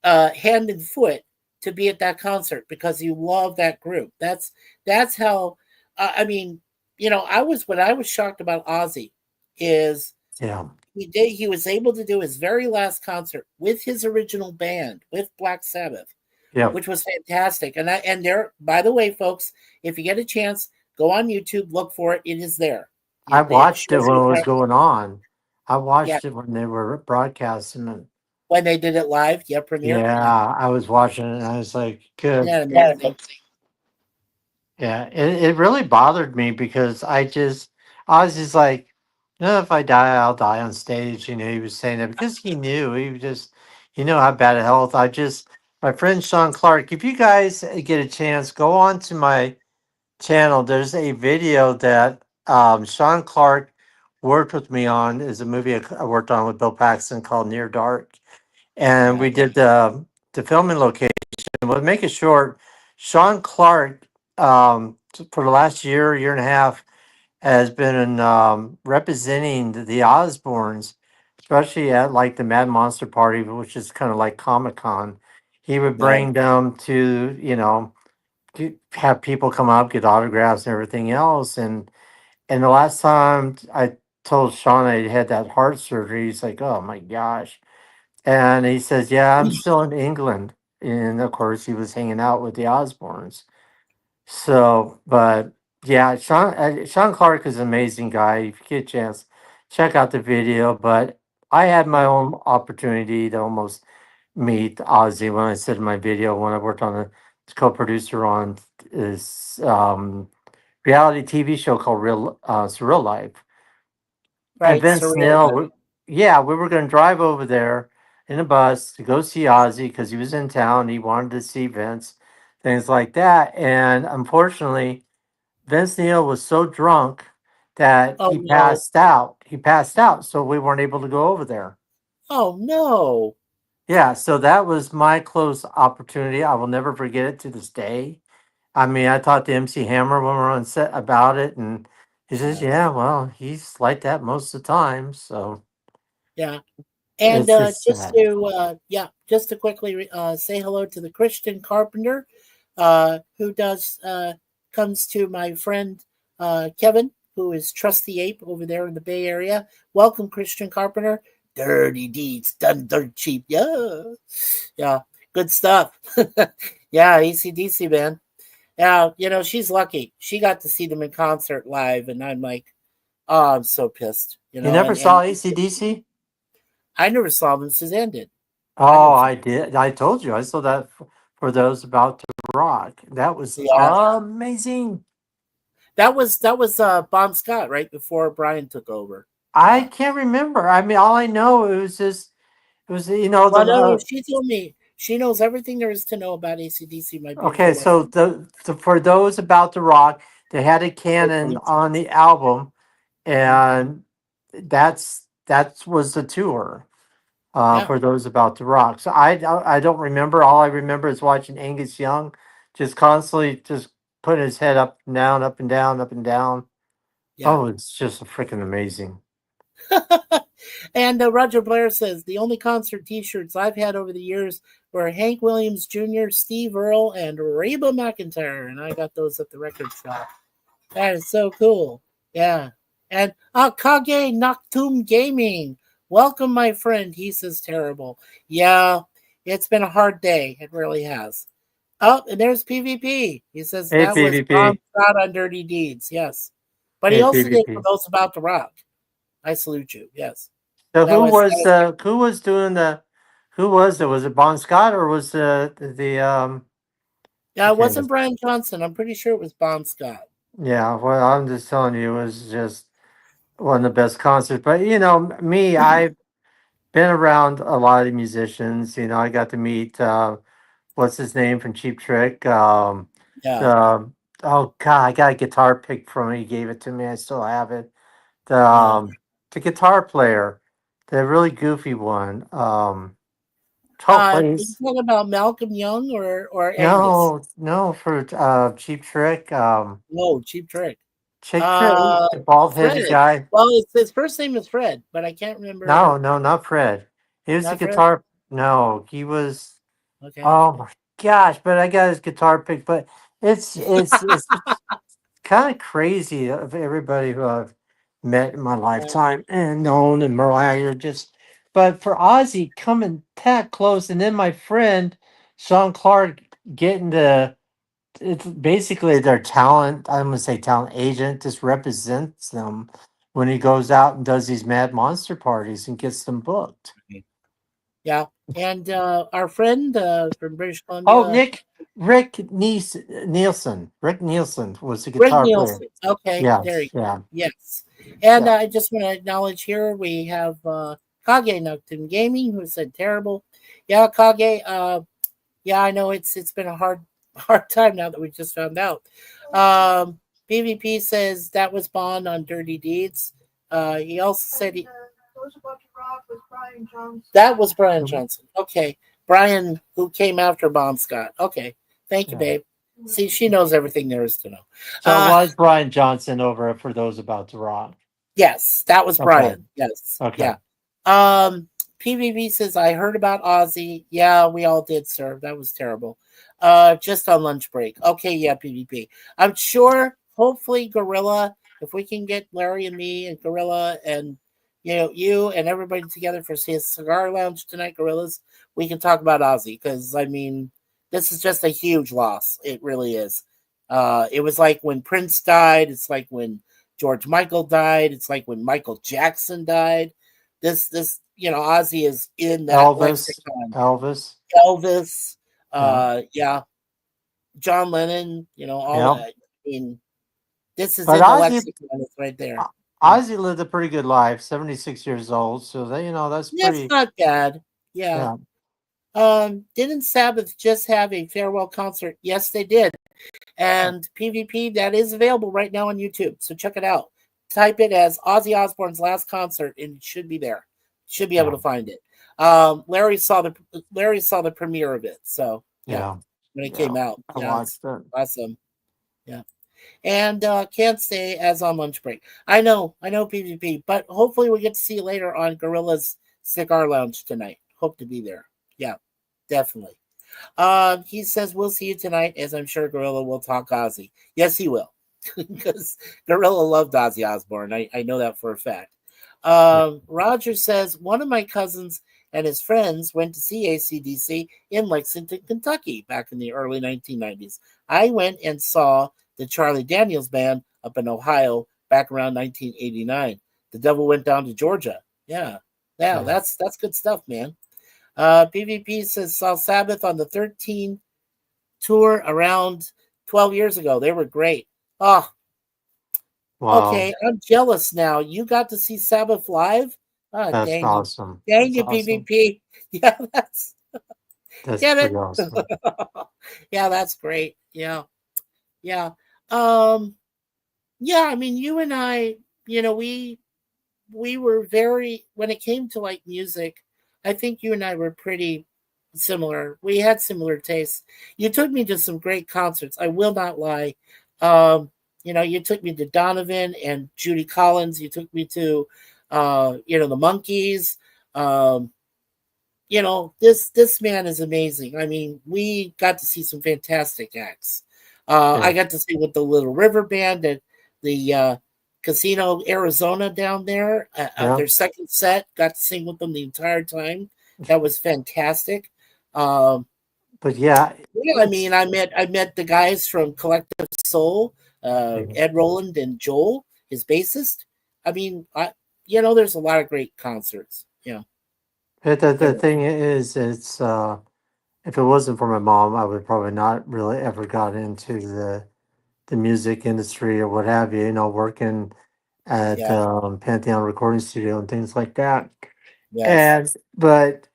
hand and foot to be at that concert because you love that group. That's how. I mean, what I was shocked about Ozzy is Yeah. he was able to do his very last concert with his original band with Black Sabbath, Yeah. which was fantastic. And there, by the way, folks, if you get a chance, go on YouTube, look for it. It is there. I It watched it shows when you it was going on. I yeah, watched it when they were broadcasting it. when they did it live, premiere. Yeah, I was watching it and I was like, good. Yeah, amazing. Yeah, it really bothered me because I was just like, if I die, I'll die on stage. He was saying that because he knew, he was just, how bad of health. My friend Sean Clark, if you guys get a chance, go on to my channel. There's a video that Sean Clark worked with me on, is a movie I worked on with Bill Paxton called Near Dark. And Yeah. we did the filming location. We'll make it short. Sean Clark, for the last year and a half, has been representing the Osbournes, especially at like the Mad Monster Party, which is kind of like Comic Con. He would Right. bring them to, have people come up, get autographs and everything else. And the last time I told Sean I had that heart surgery, he's like, "Oh my gosh." And he says, "Yeah, I'm still in England." And of course, he was hanging out with the Osbournes. So, but yeah, Sean Clark is an amazing guy. If you get a chance, check out the video. But I had my own opportunity to almost meet Ozzy when I said in my video when I worked on a co-producer on this reality TV show called Surreal Life. And Right. Vince Surreal. Neil, yeah, we were going to drive over there in a bus to go see Ozzy because he was in town. He wanted to see Vince, things like that. And unfortunately, Vince Neil was so drunk that Oh he no. passed out. He passed out, so we weren't able to go over there. Oh no. Yeah, so that was my close opportunity. I will never forget it to this day. I mean, I talked to MC Hammer when we were on set about it, and he says, Yeah. "Yeah, well, he's like that most of the time." So Yeah. And it's just sad. just to quickly say hello to the Christian Carpenter, who does comes to my friend Kevin, who is Trusty Ape over there in the Bay Area. Welcome, Christian Carpenter. Dirty deeds done dirt cheap. Yeah, good stuff. Yeah, ACDC man. Yeah, she's lucky. She got to see them in concert live, and I'm like, oh, I'm so pissed. You never And saw ACDC? I never saw them. Suzanne did. I Oh, never saw. I did. I told you. I saw that for those about to rock. That was Yeah, amazing. that was Bon Scott right before Brian took over. I Yeah. can't remember. I mean, all I know it was just it was the Well, no, she told me she knows everything there is to know about ACDC. My okay. beautiful wife. So for those about to rock, they had a canon on the album, and that was the tour. Yeah, For those about to rock. So I don't remember. All I remember is watching Angus Young just constantly just putting his head up and down, up and down, up and down. yeah. Oh, it's just freaking amazing. And Roger Blair says the only concert T-shirts I've had over the years were Hank Williams Jr., Steve Earle, and Reba McEntire, and I got those at the record shop. That is so cool. Yeah. And Kage Noctum Gaming. Welcome, my friend. He says terrible. Yeah, it's been a hard day. It really has. Oh, and there's PvP. He says Hey, that was PvP. Shot on Dirty Deeds. Yes. But he Hey, also did For PvP. Those About to Rock. I salute you. Yes. So That who was doing who was it? Was it Bon Scott or was Yeah, I it can't wasn't Brian Johnson. I'm pretty sure it was Bon Scott. yeah, well, I'm just telling you, it was just one of the best concerts. But you know, me, I've been around a lot of musicians. You know, I got to meet what's his name from Cheap Trick. Yeah. The oh god, I got a guitar pick from him. He gave it to me. I still have it. The the guitar player, the really goofy one. 12 Are you plays. talking about Malcolm Young or Angus? No, for Cheap Trick. No, Cheap Trick. Cheap Trick, the bald headed Fred. guy. Well, his first name is Fred, but I can't remember. No, not Fred. He was the Not Fred? guitar. No, he was. Okay. Oh my gosh! But I got his guitar pick. But it's kind of crazy of everybody who I've met in my lifetime and known and Mariah just. But for Ozzy coming that close, and then my friend Sean Clark getting the. It's basically their talent. I'm gonna say talent agent just represents them when he goes out and does these Mad Monster parties and gets them booked. Yeah. And our friend from British Oh, Columbia, Nielsen. Rick Nielsen was the Rick guitar player. Nielsen. Okay, there you Yes, go. yeah, Yes. And yeah. I just want to acknowledge here we have Kage Noctum Gaming who said terrible. Yeah, Kage, yeah, I know it's been a hard time now that we just found out. PvP says that was Bond on Dirty Deeds. He also said Those About to Rock was Brian Johnson. that was Brian Johnson. Okay. Brian, who came after Bon Scott. Okay. Thank you, Yeah. babe. See, she knows everything there is to know. So it was Brian Johnson over For Those About to Rock. Yes, that was Okay. Brian. Yes. Okay. Yeah. PVV says, I heard about Ozzy. Yeah, we all did, sir. That was terrible. Just on lunch break. Okay, yeah, PvP. I'm sure, hopefully, Gorilla, if we can get Larry and me and Gorilla and you and everybody together for his cigar lounge tonight, Gorillas, we can talk about Ozzy because I mean, this is just a huge loss. It really is. It was like when Prince died. It's like when George Michael died. It's like when Michael Jackson died. This Ozzy is in that lexicon. Elvis. Elvis, yeah, John Lennon, all that. I mean, this is But in the Ozzy, lexicon. It's right there. Ozzy lived a pretty good life, 76 years old. So that's That's pretty. not bad. Yeah. Didn't Sabbath just have a farewell concert? Yes, they did. And PvP, that is available right now on YouTube. So check it out. Type it as Ozzy Osbourne's last concert, and it should be there. Should be able to find it. Larry saw the premiere of it. So when it came out. I watched it. Awesome. Yeah. And can't stay as on lunch break. I know PvP, but hopefully we get to see you later on Gorilla's Cigar Lounge tonight. Hope to be there. Yeah, definitely. He says we'll see you tonight, as I'm sure Gorilla will talk Ozzy. Yes, he will, because Gorilla loved Ozzy Osbourne. I know that for a fact. Roger says one of my cousins and his friends went to see AC/DC in Lexington, Kentucky, back in the early 1990s. I went and saw the Charlie Daniels Band up in Ohio back around 1989. The Devil Went Down to Georgia. Yeah, that's good stuff, man. PvP says saw Sabbath on the 13 tour around 12 years ago. They were great. Oh, wow. Okay. I'm jealous now. You got to see Sabbath live? Oh, that's dang awesome. Dang you, PvP. Yeah, that's damn it. Awesome. Yeah, that's great. Yeah. Yeah. Yeah, I mean, you and I, we were very, when it came to like music, I think you and I were pretty similar. We had similar tastes. You took me to some great concerts. I will not lie. You took me to Donovan and Judy Collins. You took me to the Monkees. Um, this man is amazing. I mean, we got to see some fantastic acts. Yeah. I got to sing with the Little River Band at the Casino Arizona down there. Yeah. Their second set, got to sing with them the entire time. That was fantastic. Um, But yeah, yeah, I mean, I met the guys from Collective Soul, Mhm. Ed Roland and Joel, his bassist. I mean, there's a lot of great concerts. Yeah, But the there. thing is, it's if it wasn't for my mom, I would probably not really ever got into the music industry or what have you. You know, working at Yeah, Pantheon Recording Studio and things like that. yes. And but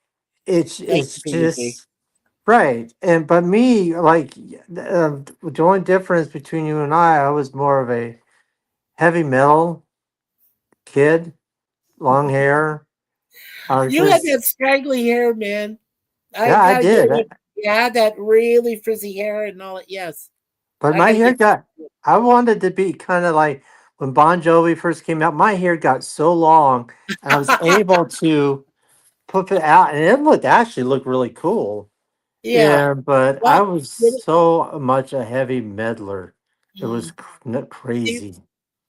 it's Thank it's you, PUP. just right. And but me, like the only difference between you and I was more of a heavy metal kid, long hair. I was You had just that scraggly hair, man. I yeah, I gotta give did. it. You had that really frizzy hair and all that. Yes, But I my gotta hair get. got, I wanted to be kind of like when Bon Jovi first came out, my hair got so long and I was able to put it out and it looked really cool. Yeah. Yeah, but I Well, was do so much a heavy meddler. It was you crazy.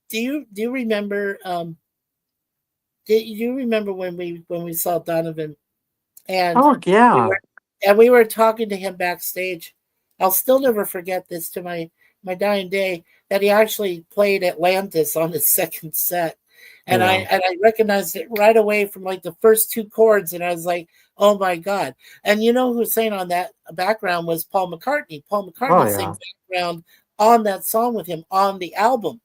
do you remember? Do you remember when we saw Donovan and Oh, we yeah. were and we were talking to him backstage? I'll still never forget this to my dying day that he actually played Atlantis on his second set. And I Yeah. and I recognized it right away from like the first two chords, and I was like, "Oh my god!" And you know who sang on that background was Paul McCartney. Paul Oh, McCartney sang yeah. background on that song with him on the album.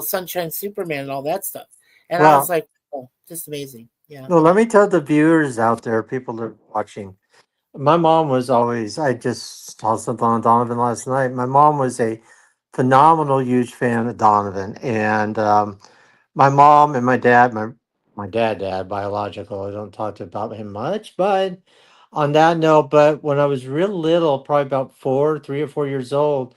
Sunshine Superman and all that stuff. And I was Well, like, oh, just amazing. Yeah. no, let me tell the viewers out there, people that are watching. My mom was always, I just saw something on Donovan last night. My mom was a phenomenal, huge fan of Donovan. And my mom and my dad, biological, I don't talk about him much. But on that note, but when I was real little, probably about 3 or 4 years old,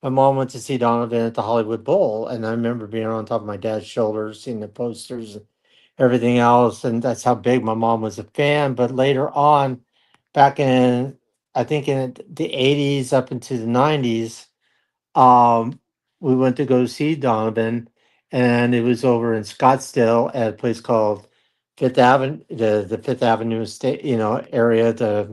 my mom went to see Donovan at the Hollywood Bowl. And I remember being on top of my dad's shoulders, seeing the posters everything else, and that's how big my mom was a fan. But later on, back in I think in the '80s up into the '90s, um, we went to go see Donovan, and it was over in Scottsdale at a place called Fifth Avenue, the Fifth Avenue state, area.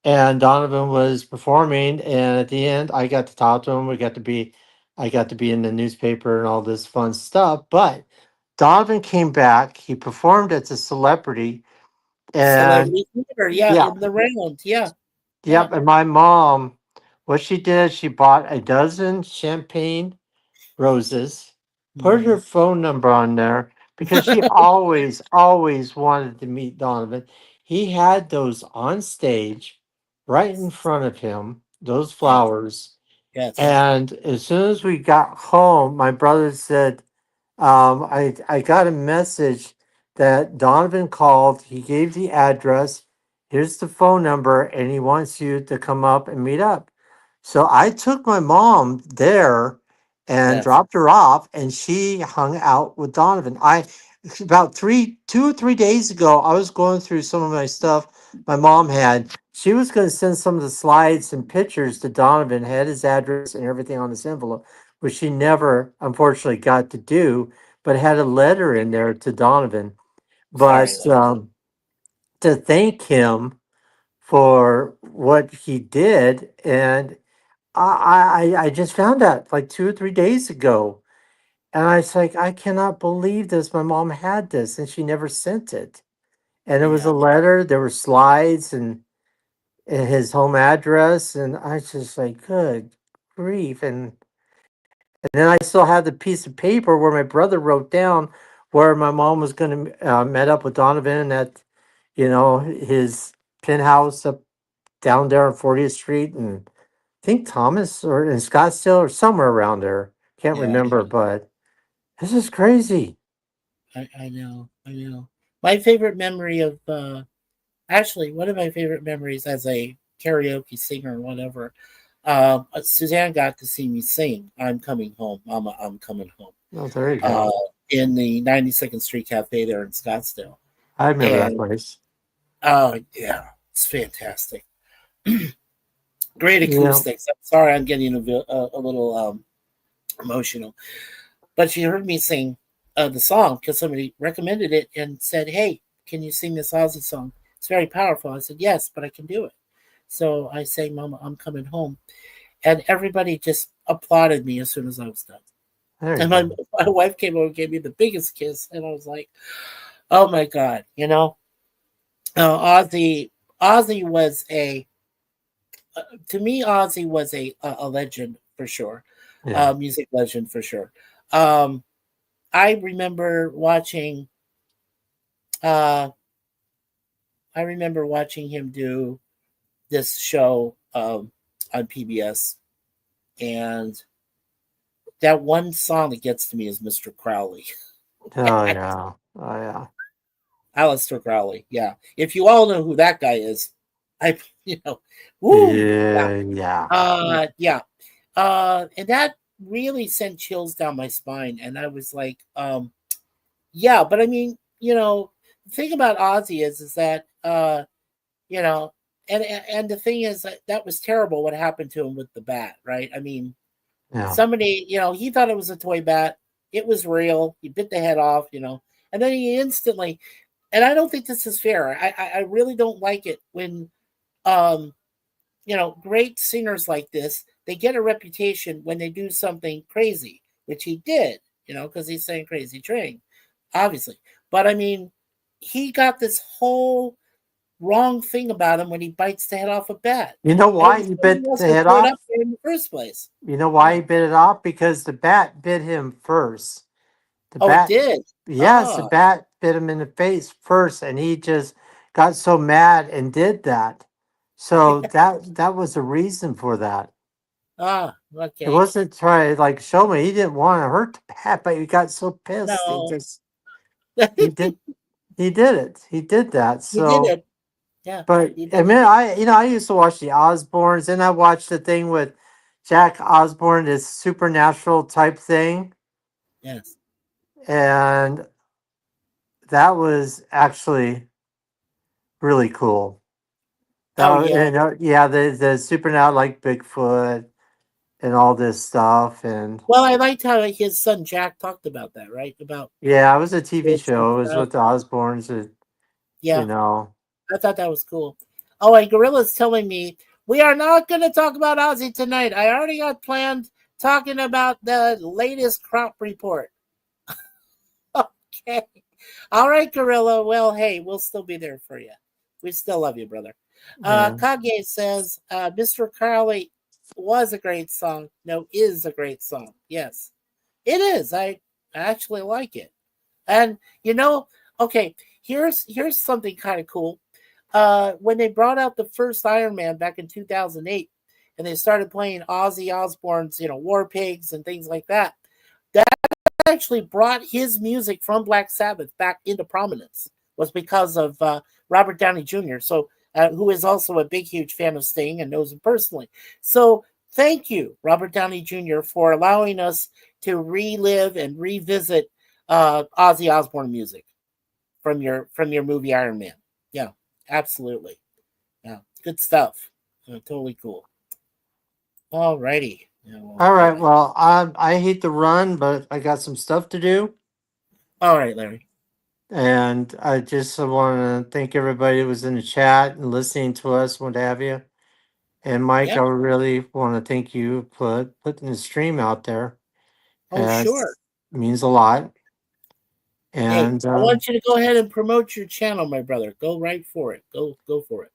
And Donovan was performing, and at the end, I got to talk to him. I got to be in the newspaper and all this fun stuff. But Donovan came back. He performed as a celebrity, and Celebrity theater. Yeah. yeah, In the round. Yeah. Yeah. yep. And my mom, what she did, she bought a dozen champagne roses, put her Mhm. phone number on there because she always wanted to meet Donovan. He had those on stage right in front of him, those Yes. flowers. Yes. And as soon as we got home, my brother said, I got a message that Donovan called. He gave the address. Here's the phone number, and he wants you to come up and meet up. So I took my mom there and Yes. dropped her off, and she hung out with Donovan. I about 2 or 3 days ago, I was going through some of my stuff my mom had. She was going to send some of the slides and pictures to Donovan, had his address and everything on this envelope, which she never, unfortunately, got to do, but had a letter in there to Donovan. Sorry. But to thank him for what he did, and I just found out like 2 or 3 days ago, and I was like, I cannot believe this. My mom had this, and she never sent it. And it was a Yeah. letter. There were slides and his home address, and I was just like, good grief. And then I still had the piece of paper where my brother wrote down where my mom was going to met up with Donovan at, his penthouse up down there on 40th Street, and I think Thomas or in Scottsdale or somewhere around there. Can't Yeah. remember, but this is crazy. I know. I know. My favorite memory of actually one of my favorite memories as a karaoke singer or whatever. Suzanne got to see me sing "I'm Coming Home, Mama, I'm Coming Home." Oh, there you Uh, go. in the 92nd Street Cafe there in Scottsdale. I remember that And place. oh yeah, it's fantastic. Great Yeah. acoustics. I'm sorry, I'm getting a little emotional, but she heard me sing the song because somebody recommended it and said, "Hey, can you sing this Ozzy song? It's very powerful." I said, "Yes, but I can do it." So I sang, "Mama, I'm coming home," and everybody just applauded me as soon as I was done. There you And my, go. my wife came over and gave me the biggest kiss, and I was like, "Oh my god!" Ozzy was to me, Ozzy was a legend for sure, Yeah. music legend for sure. Um, I remember watching, uh, I remember watching him do this show on PBS, and that one song that gets to me is Mr. Crowley. Oh yeah. Oh yeah. Aleister Crowley. Yeah. If you all know who that guy is, I, woo. Yeah. Yeah. Yeah. Yeah. And that really sent chills down my spine. And I was like, yeah, but I mean, the thing about Ozzy is that, you know, and the thing is that was terrible what happened to him with the bat, right? I mean, Yeah. somebody, he thought it was a toy bat. It was real. He bit the head off, and then he instantly, and I don't think this is fair. I really don't like it when, um, great singers like this, they get a reputation when they do something crazy, which he did, because he's saying Crazy Train, obviously. But I mean, he got this whole wrong thing about him when he bites the head off a bat. You know And it why was he somebody bit else the who head threw it off? up there in the first place. You know why Yeah. he bit it off? Because the bat bit him first. The Oh, it bat, did. yes, the Ah, bat bit him in the face first, and he just got so mad and did that. So that was the reason for that. It okay. wasn't trying to like show me he didn't want to hurt the bat, but he got so pissed. No, He did he did it. He did that. he did So it. Yeah, but he I did mean, it. I used to watch the Osbournes, and I watched the thing with Jack Osbourne, this supernatural type thing, Yes. and that was actually really cool. Oh, yeah. Yeah, the supernatural like Bigfoot and all this stuff, and Well, I liked how his son Jack talked about that, right? About yeah, it was a TV kids and show. It was stuff. with the Osbournes, you Yeah, know. I thought that was cool. Oh, and Gorilla's telling me we are not going to talk about Ozzy tonight. I already got planned talking about the latest crop report. Okay. All right, Gorilla. Well, hey, we'll still be there for you. We still love you, brother. Yeah. Kage says, Mr. Crowley was a great song. No, is a great song. Yes, it is. I actually like it. And okay, here's something kind of cool. When they brought out the first Iron Man back in 2008, and they started playing Ozzy Osbourne's, War Pigs and things like that, that actually brought his music from Black Sabbath back into prominence. Was because of Robert Downey Jr. So, who is also a big, huge fan of Sting and knows him personally. So, thank you, Robert Downey Jr., for allowing us to relive and revisit Ozzy Osbourne music from your movie Iron Man. Yeah, absolutely. Yeah, good stuff. Totally cool. All righty. Yeah, well, All right. yeah. Well, I hate to run, but I got some stuff to do. All right, Larry. And I just want to thank everybody who was in the chat and listening to us, what have you. And Mike, Yeah. I really want to thank you for putting the stream out there. Oh, sure. It means a lot. Hey, And I want you to go ahead and promote your channel, my brother. Go right for it. Go for it.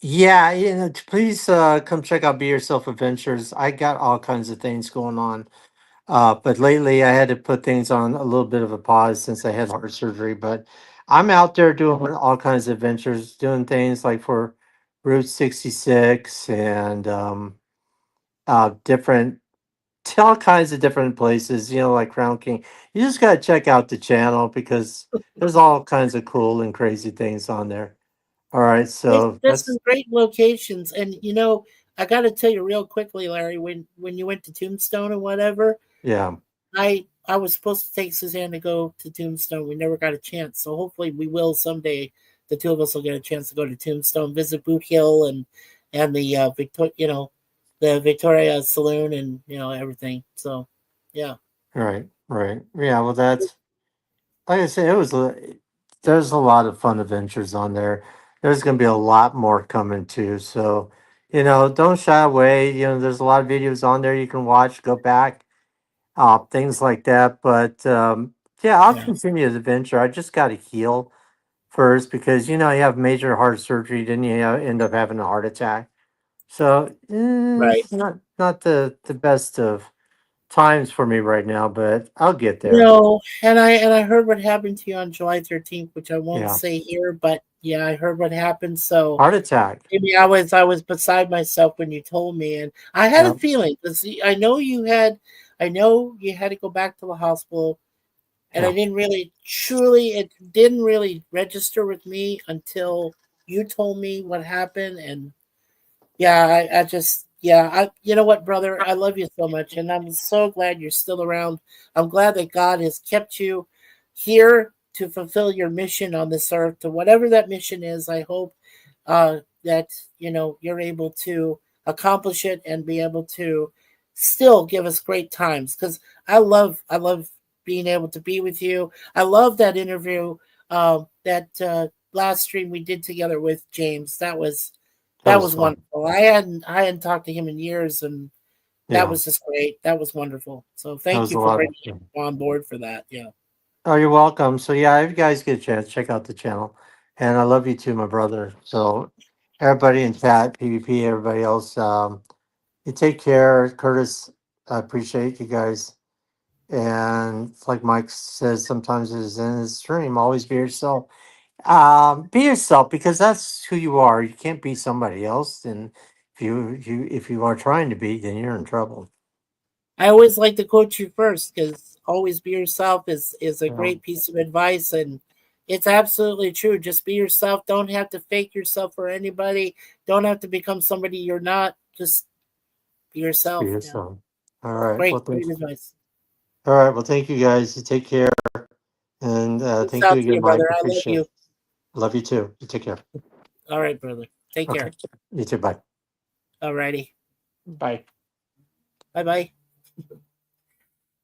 yeah, please come check out Be Yourself Adventures. I got all kinds of things going on. But lately I had to put things on a little bit of a pause since I had heart surgery. But I'm out there doing all kinds of adventures, doing things like for Route 66 and different, all kinds of different places, like Crown King. You just got to check out the channel because there's all kinds of cool and crazy things on there. All right, so There's some that's, great locations, and I got to tell you real quickly, Larry. When you went to Tombstone or whatever, yeah, I I was supposed to take Suzanne to go to Tombstone. We never got a chance. So hopefully we will someday. The two of us will get a chance to go to Tombstone, visit Boot Hill and the the Victoria Saloon and everything. So yeah. Right, right. Yeah, well, that's like I said. There's a lot of fun adventures on there. There's going to be a lot more coming too. So, don't shy away. There's a lot of videos on there you can watch. Go back, things like that. But yeah, I'll Yeah. continue the adventure. I just got to heal first because you have major heart surgery, then you end up having a heart attack. So Right. not the best of times for me right now, but I'll get there. No, and I heard what happened to you on July 13th, which I won't Yeah, say here, but yeah, I heard what happened. So heart attack. maybe I was beside myself when you told me, and I had Yeah, a feeling because I know you had to go back to the hospital, and yeah. it didn't really register with me until you told me what happened, and yeah, I just, yeah, you know what, brother, I love you so much, and I'm so glad you're still around. I'm glad that God has kept you here to fulfill your mission on this earth, to whatever that mission is. I hope that you're able to accomplish it and be able to still give us great times because I love being able to be with you. I love that interview, that last stream we did together with James. That was That that was was fun. wonderful. I hadn't talked to him in years, and that Yeah, was just great. That was wonderful. So that thank was you a for lot of bringing fun. him on board for that. Yeah. Oh, you're welcome. So yeah, if you guys get a chance, check out the channel, and I love you too, my brother. So everybody in chat, PvP, everybody else, you take care, Curtis. I appreciate you guys. And like Mike says, sometimes it's in his stream. Always be yourself. Be yourself because that's who you are. You can't be somebody else. And if you are trying to be, then you're in trouble. I always like to quote you first because always be yourself is a Yeah. great piece of advice, and it's absolutely true. Just be yourself. Don't have to fake yourself for anybody. Don't have to become somebody you're not. Just be Just be yourself. Yeah. yourself. All right. Well, Great advice. all right. Well, thank you guys. You take care, and Peace thank you out to again, you, Mike. brother. I love Appreciate it. you. Love you too. You take care. All right, brother. Take Okay. care. You too. Bye. All righty. Bye. Bye bye.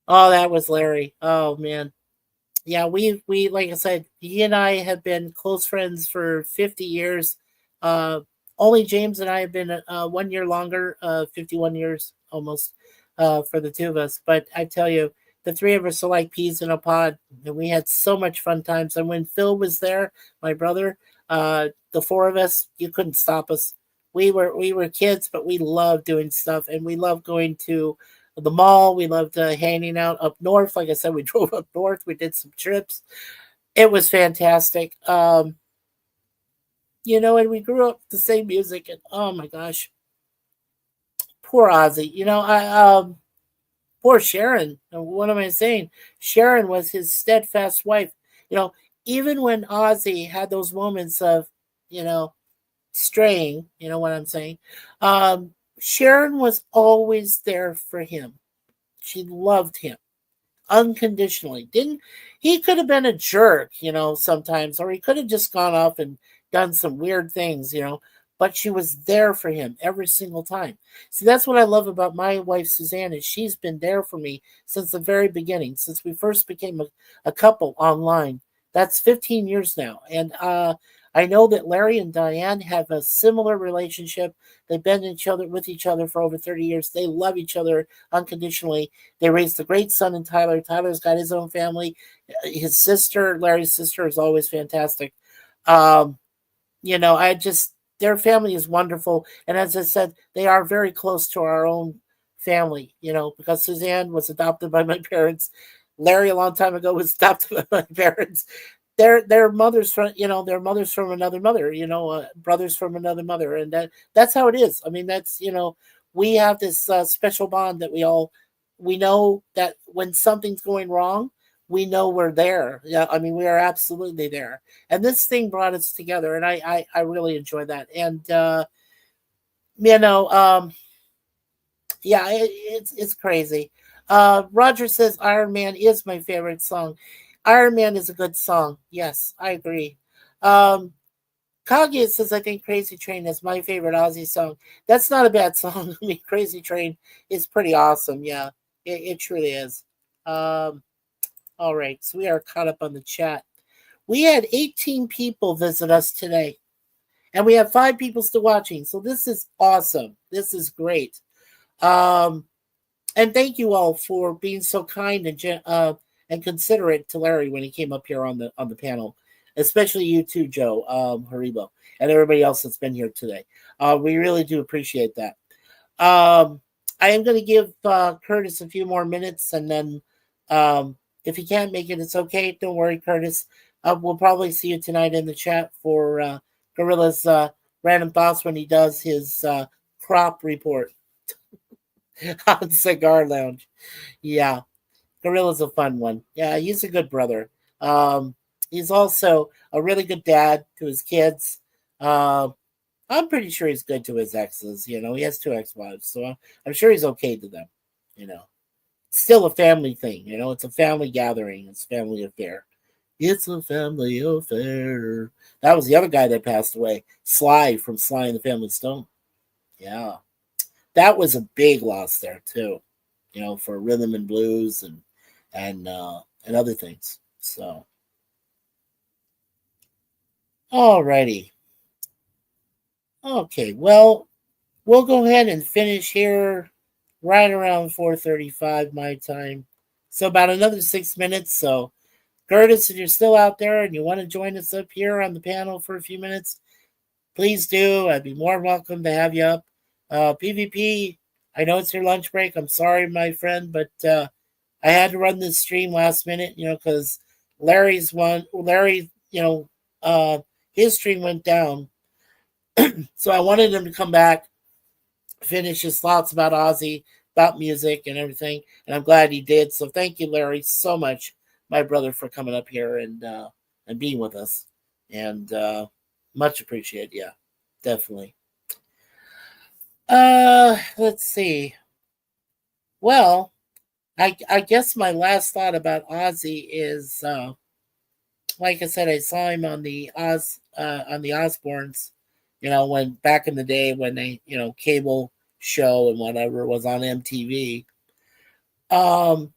Oh, that was Larry. Oh man. Yeah, we like I said, he and I have been close friends for 50 years. Uh, only James and I have been 1 year longer, 51 years almost, for the two of us. But I tell you, the three of us are like peas in a pod, and we had so much fun times. And when Phil was there, my brother, the four of us, you couldn't stop us. We were kids, but we loved doing stuff, and we loved going to the mall. We loved hanging out up north. Like I said, we drove up north. We did some trips. It was fantastic. And we grew up with the same music. And oh my gosh, poor Ozzy. Poor Sharon. What am I saying? Sharon was his steadfast wife. You know, even when Ozzy had those moments of, you know, straying. You know what I'm saying? Sharon was always there for him. She loved him unconditionally. Didn't He could have been a jerk, sometimes, or he could have just gone off and done some weird things, but she was there for him every single time. See, that's what I love about my wife Suzanne is she's been there for me since the very beginning, since we first became a couple online. That's 15 years now. And I know that Larry and Diane have a similar relationship. They've been with each other for over 30 years. They love each other unconditionally. They raised a great son in Tyler. Tyler's got his own family. His sister, Larry's sister, is always fantastic. Um, I just their family is wonderful, and as I said, they are very close to our own family. Because Suzanne was adopted by my parents. Larry, a long time ago, was adopted by my parents. Their mothers from their mothers from another mother. Brothers from another mother, and that's how it is. I mean, that's we have this special bond that we know that when something's going wrong, we know we're there. Yeah, I mean, we are absolutely there. And this thing brought us together, and I really enjoy that. And you know, um, yeah, it's crazy. Roger says Iron Man is my favorite song. Iron Man is a good song. Yes, I agree. Um, Kage says I think Crazy Train is my favorite Ozzy song. That's not a bad song. I mean, Crazy Train is pretty awesome. Yeah, it truly is. Um, all right, so we are caught up on the chat. We had 18 people visit us today, and we have 5 people still watching. So this is awesome. This is great. Um, and thank you all for being so kind and considerate to Larry when he came up here on the panel, especially you too, Joe Haribo, and everybody else that's been here today. We really do appreciate that. I am going to give Curtis a few more minutes, and then if he can't make it, it's okay. Don't worry, Curtis. We'll probably see you tonight in the chat for Gorilla's random thoughts when he does his crop report on Cigar Lounge. Yeah, Gorilla's a fun one. Yeah, he's a good brother. Um, he's also a really good dad to his kids. Uh, I'm pretty sure he's good to his exes. You know, he has 2 ex-wives, so I'm sure he's okay to them. You know, it's still a family thing. You know, it's a family gathering. It's a family affair. It's a family affair. That was the other guy that passed away, Sly from Sly and the Family Stone. Yeah, that was a big loss there too. You know, for rhythm and blues and other things. So, alrighty. Okay, well, we'll go ahead and finish here right around 4:35 my time. So about another 6 minutes. So, Curtis, if you're still out there and you want to join us up here on the panel for a few minutes, please do. I'd be more welcome to have you up. PvP, I know it's your lunch break. I'm sorry, my friend, but I had to run this stream last minute, you know, because Larry, you know, his stream went down. So I wanted him to come back, finish his thoughts about Ozzy, about music and everything. And I'm glad he did. So thank you, Larry, so much, my brother, for coming up here and being with us. And much appreciated. Yeah, definitely. Let's see. Well, I guess my last thought about Ozzy is like I said, I saw him on the Osbournes, you know, when back in the day when they, you know, cable show and whatever was on MTV. Um,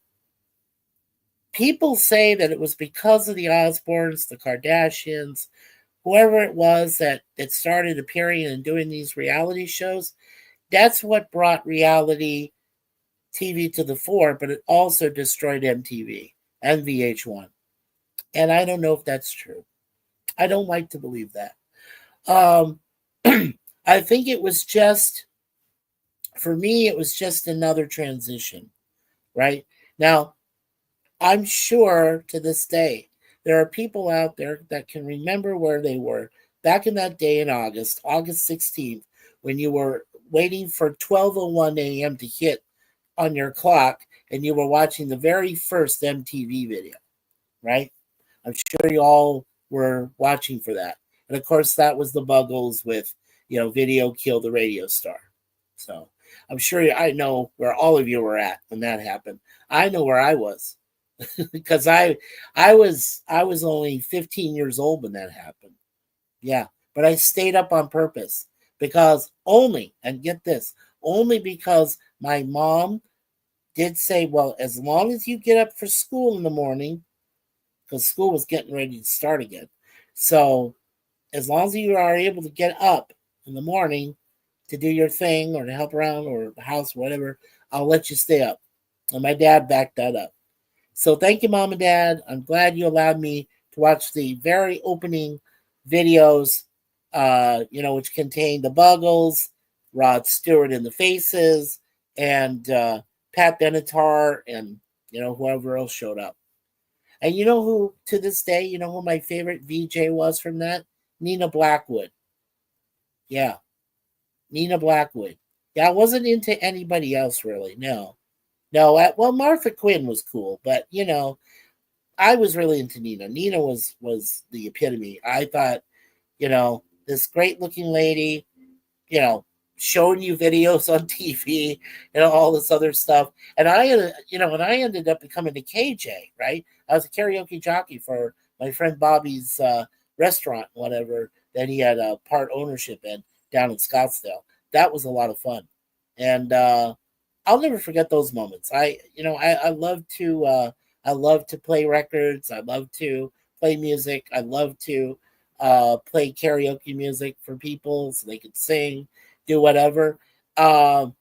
People say that it was because of the Osbournes, the Kardashians, whoever it was that started appearing and doing these reality shows. That's what brought reality TV to the fore, but it also destroyed MTV and VH1. And I don't know if that's true. I don't like to believe that. Um, I think it was just, for me, it was just another transition, right? Now, I'm sure to this day, there are people out there that can remember where they were back in that day in August 16th, when you were waiting for 12:01 a.m. to hit on your clock and you were watching the very first MTV video, right? I'm sure you all were watching for that. And of course, that was the Buggles with, you know, Video Killed the Radio Star. So I'm sure I know where all of you were at when that happened. I know where I was because I was only 15 years old when that happened. Yeah, but I stayed up on purpose because only, and get this, only because my mom did say, well, as long as you get up for school in the morning, because school was getting ready to start again. So as long as you are able to get up in the morning to do your thing or to help around or the house, whatever, I'll let you stay up. And my dad backed that up. So thank you, Mom and Dad. I'm glad you allowed me to watch the very opening videos, you know, which contained the Buggles, Rod Stewart and the Faces, and Pat Benatar, and, you know, whoever else showed up. And you know who, to this day, you know who my favorite VJ was from that? Nina Blackwood. Yeah, Nina Blackwood. Yeah, I wasn't into anybody else really. No. Well, Martha Quinn was cool, but you know, I was really into Nina. Nina was the epitome. I thought, you know, this great looking lady, you know, showing you videos on TV and all this other stuff. And I ended up becoming a KJ, right? I was a karaoke jockey for my friend Bobby's restaurant, whatever, that he had a part ownership in down in Scottsdale. That was a lot of fun. And I'll never forget those moments. I love to play records. I love to play music. I love to play karaoke music for people so they could sing, do whatever. And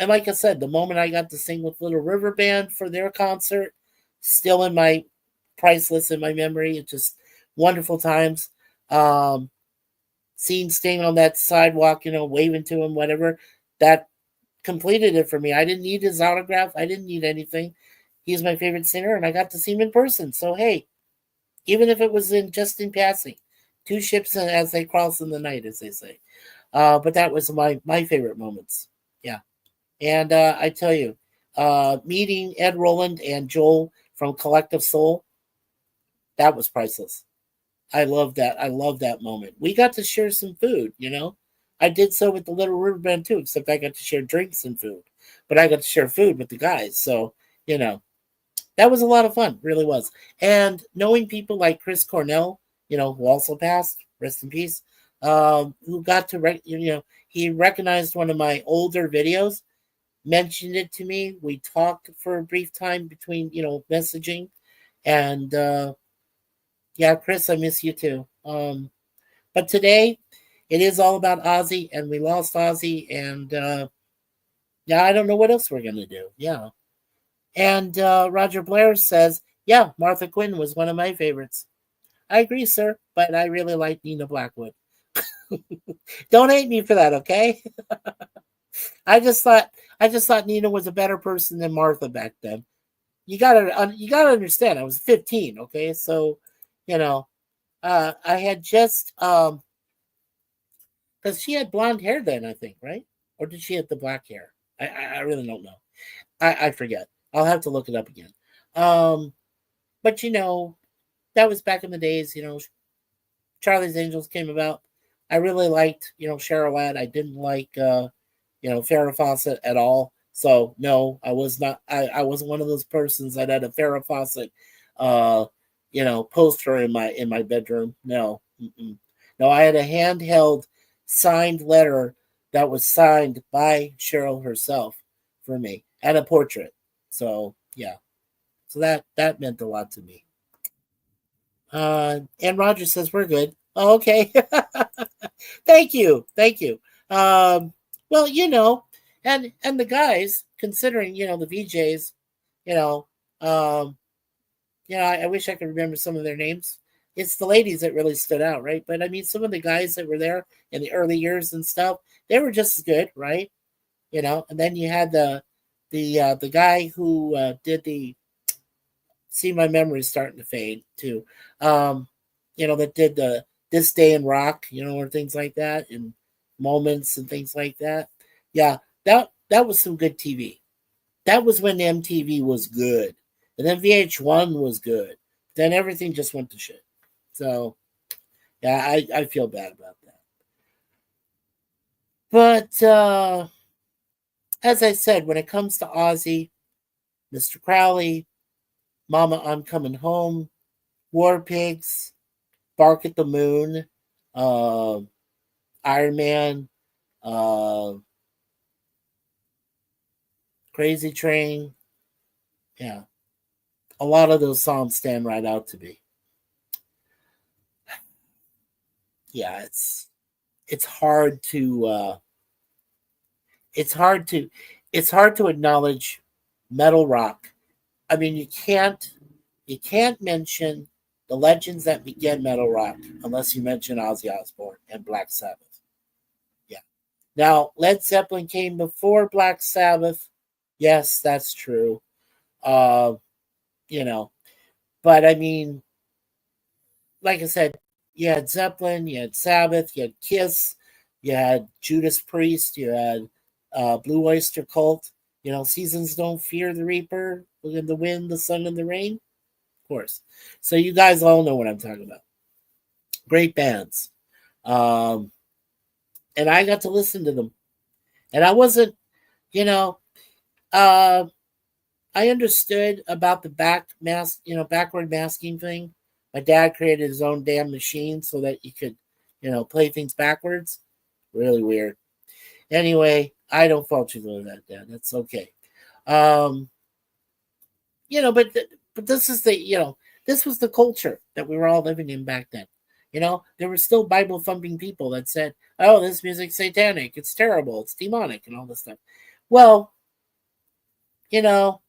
like I said, the moment I got to sing with Little River Band for their concert, still in my priceless in my memory. It's just wonderful times. Seeing Sting on that sidewalk, waving to him, whatever, that completed it for me. I didn't need his autograph. I didn't need anything. He's my favorite singer, and I got to see him in person. So hey, even if it was just in passing, two ships as they cross in the night, as they say. But that was my favorite moments. Yeah, and I tell you, meeting Ed Roland and Joel from Collective Soul, that was priceless. I love that. I love that moment. We got to share some food. I did so with the Little River Band too, except I got to share drinks and food, but I got to share food with the guys. So that was a lot of fun, really was. And knowing people like Chris Cornell, who also passed, rest in peace, who got to, he recognized one of my older videos, mentioned it to me. We talked for a brief time between, messaging. And yeah, Chris, I miss you too. But today, it is all about Ozzy, and we lost Ozzy. And yeah, I don't know what else we're going to do. Yeah. And Roger Blair says, yeah, Martha Quinn was one of my favorites. I agree, sir, but I really like Nina Blackwood. Don't hate me for that, okay? I just thought Nina was a better person than Martha back then. You gotta understand. I was 15, okay? So, I had just because she had blonde hair then, I think, right? Or did she have the black hair? I really don't know. I forget. I'll have to look it up again. But that was back in the days. Charlie's Angels came about. I really liked Cheryl Ladd. I didn't like Farrah Fawcett at all. So no, I was not. I wasn't one of those persons that had a Farrah Fawcett poster in my bedroom. No, no. I had a handheld signed letter that was signed by Cheryl herself for me and a portrait. So yeah, so that meant a lot to me. And Roger says we're good. Oh, okay. Thank you. Well, and the guys, considering the VJs, I wish I could remember some of their names. It's the ladies that really stood out, right? But I mean, some of the guys that were there in the early years and stuff, they were just as good, right? And then you had the guy who did the. See, my memory's starting to fade too. That did the This Day in Rock, or things like that, and Moments and things like that. Yeah, that was some good TV. That was when MTV was good, and then VH1 was good. Then everything just went to shit. So, yeah, I feel bad about that. But as I said, when it comes to Ozzy, Mr. Crowley, Mama, I'm Coming Home, War Pigs, Bark at the Moon, Iron Man, Crazy Train. Yeah. A lot of those songs stand right out to me. Yeah, it's hard to it's hard to acknowledge metal rock. I mean, you can't mention the legends that began metal rock unless you mention Ozzy Osbourne and Black Sabbath. Yeah. Now, Led Zeppelin came before Black Sabbath. Yes, that's true. But I mean, like I said, you had Zeppelin, you had Sabbath, you had Kiss, you had Judas Priest, you had Blue Oyster Cult. Seasons Don't Fear the Reaper, Look at the Wind, the Sun, and the Rain. Of course. So you guys all know what I'm talking about. Great bands. And I got to listen to them. And I wasn't, you know, uh, I understood about the backward masking thing. My dad created his own damn machine so that you could, play things backwards. Really weird. Anyway, I don't fault you for that, Dad. That's okay. Um, but this is this was the culture that we were all living in back then. There were still Bible thumping people that said, "Oh, this music's satanic. It's terrible. It's demonic," and all this stuff. Well, you know,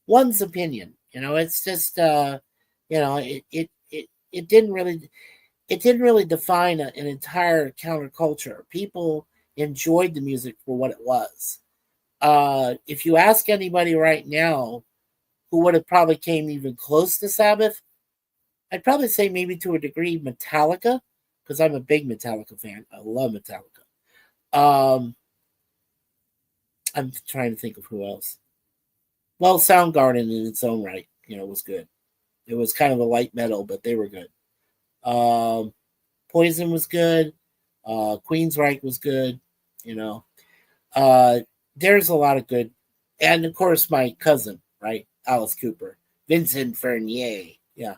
one's opinion. It's just it didn't really define an entire counterculture. People enjoyed the music for what it was. If you ask anybody right now who would have probably came even close to Sabbath, I'd probably say maybe to a degree Metallica, because I'm a big Metallica fan. I love Metallica. I'm trying to think of who else. Well, Soundgarden in its own right, was good. It was kind of a light metal, but they were good. Poison was good. Queensryche was good. There's a lot of good, and of course my cousin, right, Alice Cooper, Vincent Furnier, yeah,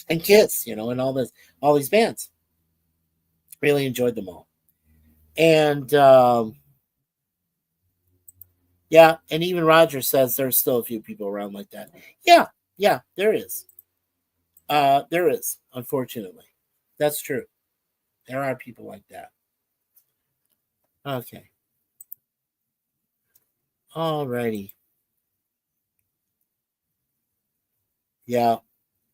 and Kiss, and all these bands. Really enjoyed them all, and yeah, and even Roger says there's still a few people around like that. Yeah, there is. There is, unfortunately. That's true. There are people like that. Okay. Alrighty. Yeah.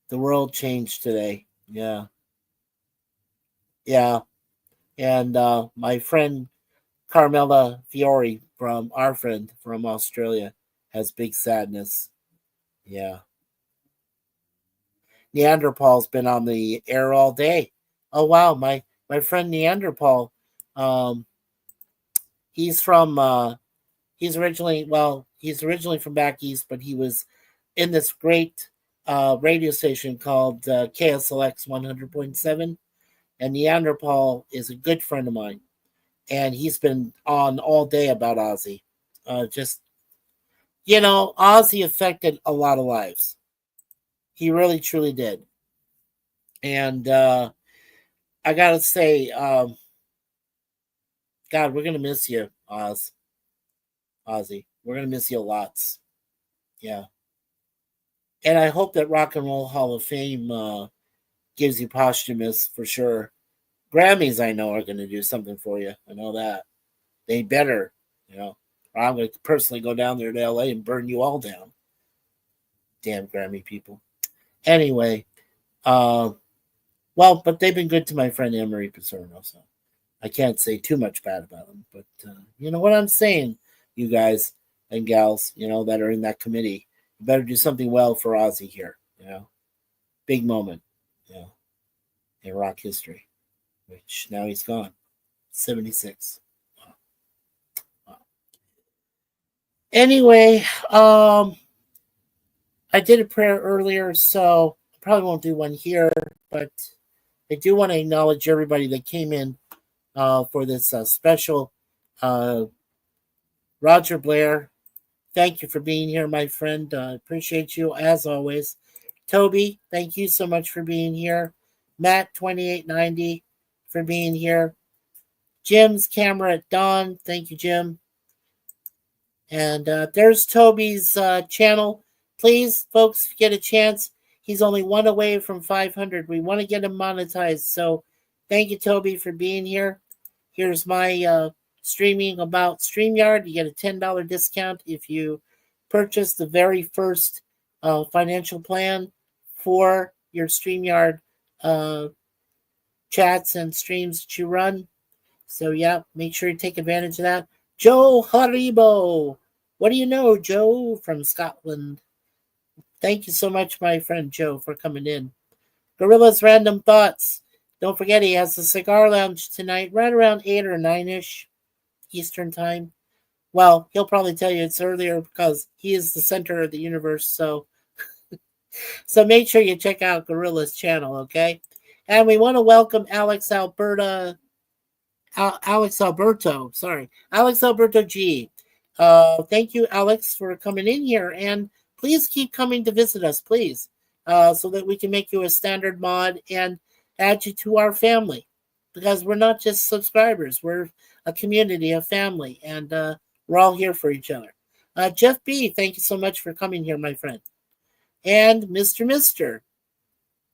The world changed today. Yeah. Yeah. And my friend Carmela Fiore our friend from Australia has big sadness. Yeah. Neanderpal's been on the air all day. Oh wow, my friend Neanderpal, he's from he's originally from back east, but he was in this great radio station called KSLX 100.7, and Neanderpal is a good friend of mine, and he's been on all day about Ozzy. Just Ozzy affected a lot of lives. He really truly did, and I gotta say, God, we're gonna miss you, Ozzy. We're gonna miss you lots. Yeah, and I hope that Rock and Roll Hall of Fame gives you posthumous for sure. Grammys, I know, are gonna do something for you. I know that they better, or I'm gonna personally go down there to LA and burn you all down. Damn Grammy people. Anyway, well, but they've been good to my friend Anne Marie Paserno, so I can't say too much bad about them. But you know what I'm saying, you guys and gals, that are in that committee, you better do something well for Ozzy here. Big moment, in rock history, which now he's gone, 76. Wow. Anyway, I did a prayer earlier, so I probably won't do one here, but I do want to acknowledge everybody that came in for this special. Roger Blair, thank you for being here, my friend. Appreciate you as always. Toby, thank you so much for being here. Matt 2890 for being here. Jim's camera at dawn. Thank you, Jim. And there's Toby's channel. Please, folks, if you get a chance, he's only one away from 500. We want to get him monetized. So thank you, Toby, for being here. Here's my streaming about StreamYard. You get a $10 discount if you purchase the very first financial plan for your StreamYard chats and streams that you run. So, yeah, make sure you take advantage of that. Joe Haribo. What do you know, Joe, from Scotland? Thank you so much, my friend Joe, for coming in. Gorilla's Random Thoughts. Don't forget, he has a cigar lounge tonight, right around 8 or 9-ish Eastern time. Well, he'll probably tell you it's earlier because he is the center of the universe. So make sure you check out Gorilla's channel, okay? And we want to welcome Alex Alberta. Alex Alberto. Sorry, Alex Alberto G. Thank you, Alex, for coming in here, and please keep coming to visit us, please, so that we can make you a standard mod and add you to our family, because we're not just subscribers; we're a community, a family, and we're all here for each other. Jeff B, thank you so much for coming here, my friend. And Mr. Mister,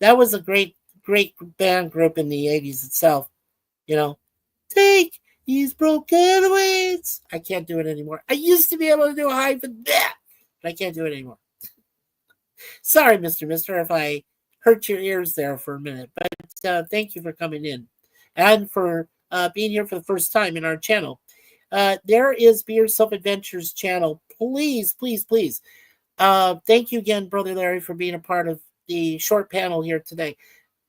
that was a great band group in the 80s itself. You know, take these broken weights. I can't do it anymore. I used to be able to do a high, but I can't do it anymore. Sorry, Mr. Mister, if I hurt your ears there for a minute, but thank you for coming in and for being here for the first time in our channel. There is Be Yourself Adventures channel. Please, please, please. Thank you again, Brother Larry, for being a part of the short panel here today.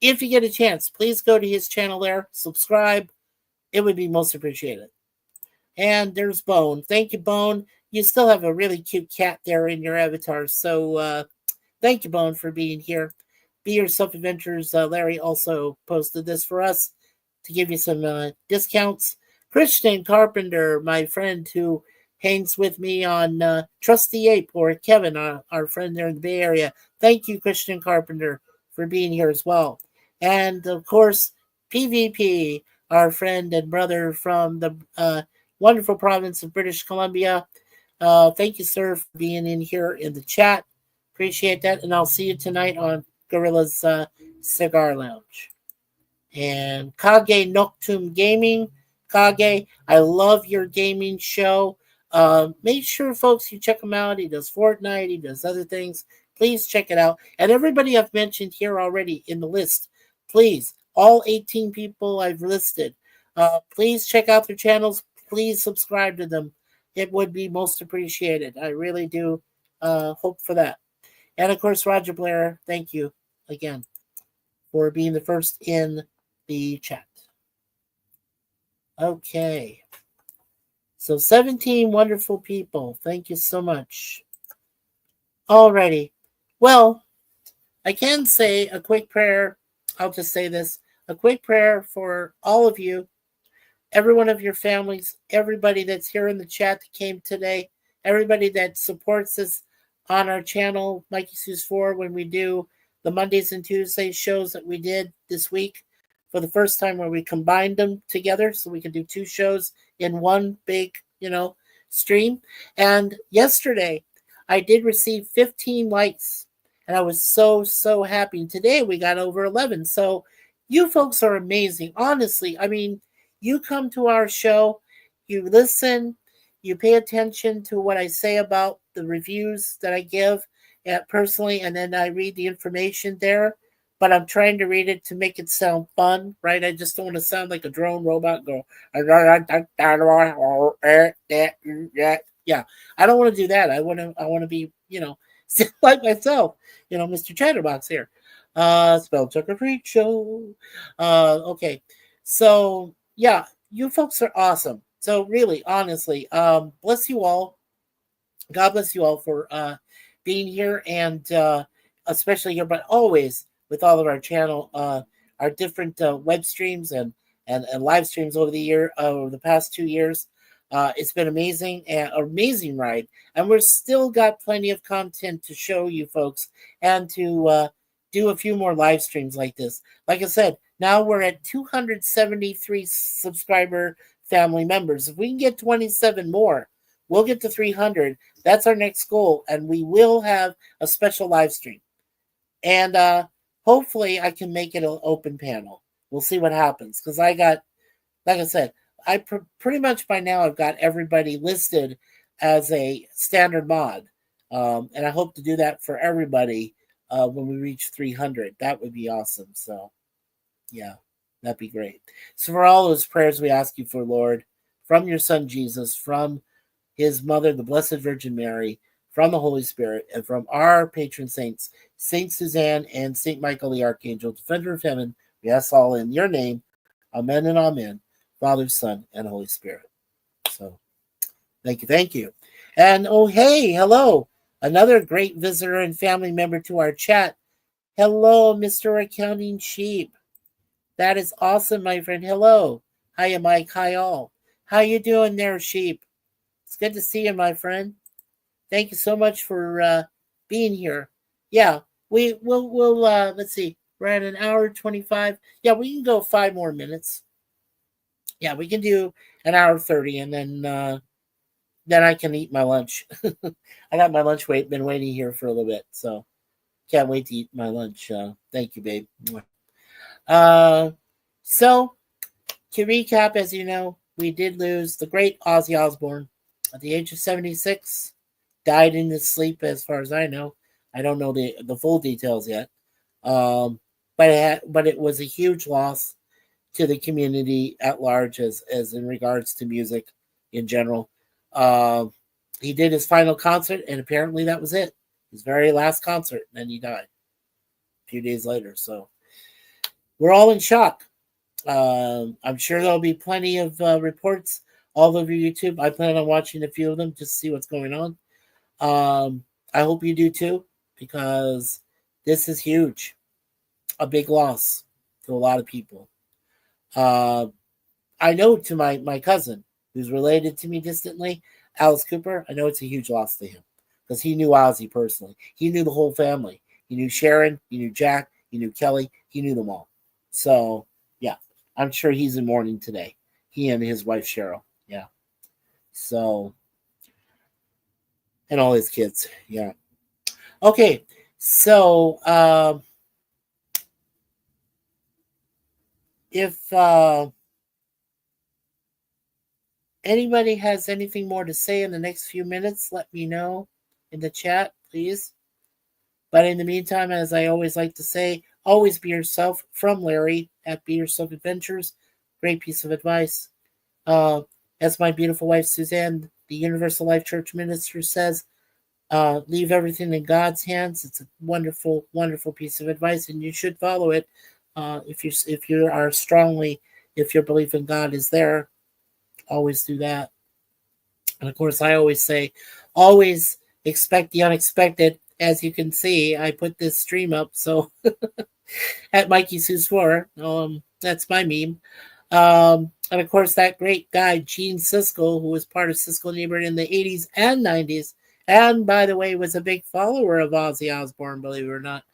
If you get a chance, please go to his channel there, subscribe. It would be most appreciated. And there's Bone. Thank you, Bone. You still have a really cute cat there in your avatar. So thank you, Bone, for being here. Be Yourself Adventures. Larry also posted this for us to give you some discounts. Christian Carpenter, my friend who hangs with me on Trust the Ape, or Kevin, our friend there in the Bay Area. Thank you, Christian Carpenter, for being here as well. And, of course, PvP, our friend and brother from the wonderful province of British Columbia. Thank you, sir, for being in here in the chat. Appreciate that. And I'll see you tonight on Gorilla's Cigar Lounge. And Kage Noctum Gaming. Kage, I love your gaming show. Make sure, folks, you check him out. He does Fortnite. He does other things. Please check it out. And everybody I've mentioned here already in the list, please, all 18 people I've listed, please check out their channels. Please subscribe to them. It would be most appreciated. I really do hope for that. And, of course, Roger Blair, thank you again for being the first in the chat. Okay. So 17 wonderful people. Thank you so much. Alrighty. Well, I can say a quick prayer. I'll just say this. A quick prayer for all of you, every one of your families, everybody that's here in the chat that came today, everybody that supports us on our channel, Mikey Sue's 4, when we do the Mondays and Tuesdays shows that we did this week for the first time, where we combined them together so we can do 2 shows in one big, stream. And yesterday I did receive 15 likes, and I was so, so happy. And today we got over 11. So you folks are amazing. Honestly, I mean, you come to our show, you listen, you pay attention to what I say about the reviews that I give personally, and then I read the information there. But I'm trying to read it to make it sound fun, right? I just don't want to sound like a drone robot. Go, yeah. I don't want to do that. I want to be, like myself, Mr. Chatterbox here. Spell Checker Freak Show. Okay, so yeah, you folks are awesome. So really, honestly, bless you all. God bless you all for being here, and especially here, but always with all of our channel, our different web streams and live streams over the past 2 years. It's been amazing, an amazing ride, and we're still got plenty of content to show you folks, and to do a few more live streams like this. Like I said, now we're at 273 subscriber family members. If we can get 27 more, we'll get to 300. That's our next goal, and we will have a special live stream. And hopefully I can make it an open panel. We'll see what happens, because I got, like I said, I pretty much by now I've got everybody listed as a standard mod. And I hope to do that for everybody when we reach 300. That would be awesome. So, yeah, that'd be great. So for all those prayers we ask you for, Lord, from your Son Jesus, from his mother, the Blessed Virgin Mary, from the Holy Spirit, and from our patron saints, Saint Suzanne and Saint Michael the Archangel, defender of heaven, we ask all in your name. Amen and amen. Father, Son, and Holy Spirit. So, thank you. And, oh, hey, hello. Another great visitor and family member to our chat. Hello, Mr. Accounting Sheep. That is awesome, my friend. Hello. Hiya, Mike. Hi, all. How you doing there, Sheep? It's good to see you, my friend. Thank you so much for being here. Yeah, we'll let's see. We're at an hour 25. Yeah, we can go 5 more minutes. Yeah, we can do an hour 30, and then I can eat my lunch. I got my lunch been waiting here for a little bit, so can't wait to eat my lunch. Thank you, babe. Uh, so to recap, as you know, we did lose the great Ozzy Osbourne at the age of 76. Died in his sleep, as far as I know. I don't know the full details yet. But it was a huge loss to the community at large, as in regards to music in general. Um, he did his final concert, and apparently that was it. His very last concert, and then he died a few days later. So we're all in shock. I'm sure there'll be plenty of reports all over YouTube. I plan on watching a few of them just to see what's going on. I hope you do too, because this is huge, a big loss to a lot of people. I know to my cousin, who's related to me distantly, Alice Cooper, I know it's a huge loss to him because he knew Ozzy personally. He knew the whole family. He knew Sharon, he knew Jack, he knew Kelly, he knew them all. So, yeah, I'm sure he's in mourning today. He and his wife, Cheryl. Yeah. So, and all his kids. Yeah. Okay. So, if anybody has anything more to say in the next few minutes, let me know in the chat, please. But in the meantime, as I always like to say, always be yourself. From Larry at Be Yourself Adventures. Great piece of advice. As my beautiful wife Suzanne, the Universal Life Church minister, says, leave everything in God's hands. It's a wonderful, wonderful piece of advice, and you should follow it if you are strongly, if your belief in God is there. Always do that. And of course, I always say, always expect the unexpected. As you can see, I put this stream up, so at Mikey Seuss 4. That's my meme. And of course, that great guy, Gene Siskel, who was part of Siskel Neighborhood in the 80s and 90s, and by the way, was a big follower of Ozzy Osbourne, believe it or not.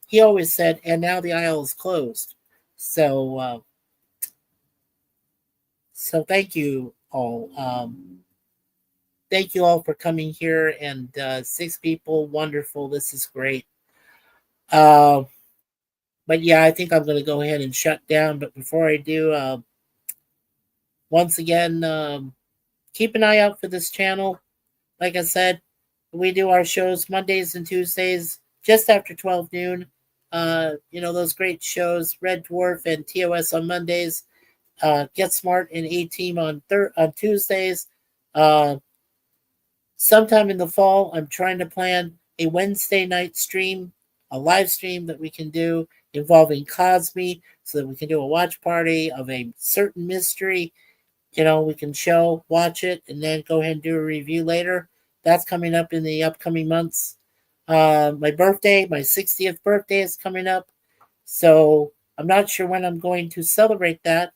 He always said, and now the aisle is closed. So thank you all. Thank you all for coming here, and 6 people, wonderful. This is great. But yeah, I think I'm going to go ahead and shut down. But before I do, once again, keep an eye out for this channel. Like I said, we do our shows Mondays and Tuesdays just after 12 noon. Those great shows, Red Dwarf and TOS on Mondays, Get Smart and A-Team on Tuesdays. Sometime in the fall, I'm trying to plan a Wednesday night stream, a live stream that we can do involving Cosme, so that we can do a watch party of a certain mystery. We can watch it, and then go ahead and do a review later. That's coming up in the upcoming months. My birthday, my 60th birthday is coming up. So I'm not sure when I'm going to celebrate that.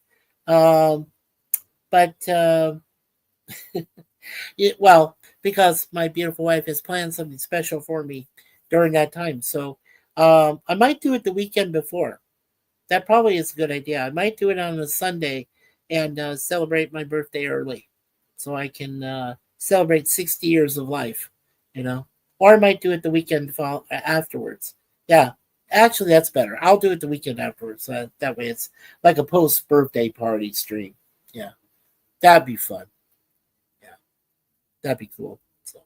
Because my beautiful wife has planned something special for me during that time. So I might do it the weekend before. That probably is a good idea. I might do it on a Sunday and celebrate my birthday early, so I can celebrate 60 years of life, Or I might do it the weekend afterwards. Yeah, actually, that's better. I'll do it the weekend afterwards. That way it's like a post-birthday party stream. Yeah, that'd be fun. Yeah, that'd be cool. So,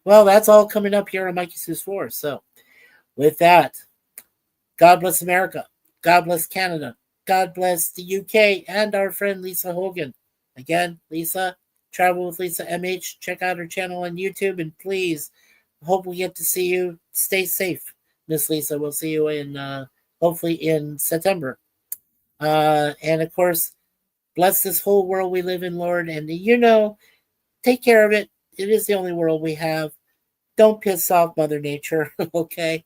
well, that's all coming up here on Mikey Seuss 4. So, with that, God bless America. God bless Canada. God bless the UK and our friend Lisa Hogan. Again, Lisa, Travel with Lisa MH. Check out her channel on YouTube, and please, hope we get to see you. Stay safe, Miss Lisa. We'll see you in hopefully in September. And of course, bless this whole world we live in, Lord. And take care of it. It is the only world we have. Don't piss off Mother Nature, okay?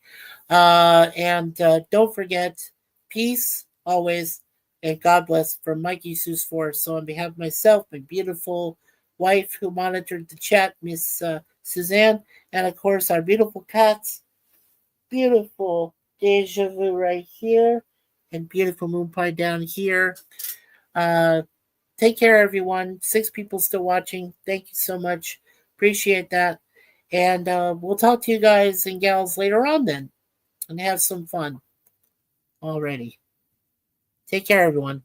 And don't forget, peace always, And God bless from Mikey Seuss Force. So on behalf of myself, my beautiful wife who monitored the chat, Miss Suzanne, and of course our beautiful cats, beautiful Deja Vu right here, and beautiful Moon Pie down here. Take care, everyone. 6 people still watching. Thank you so much. Appreciate that. And we'll talk to you guys and gals later on then and have some fun already. Take care, everyone.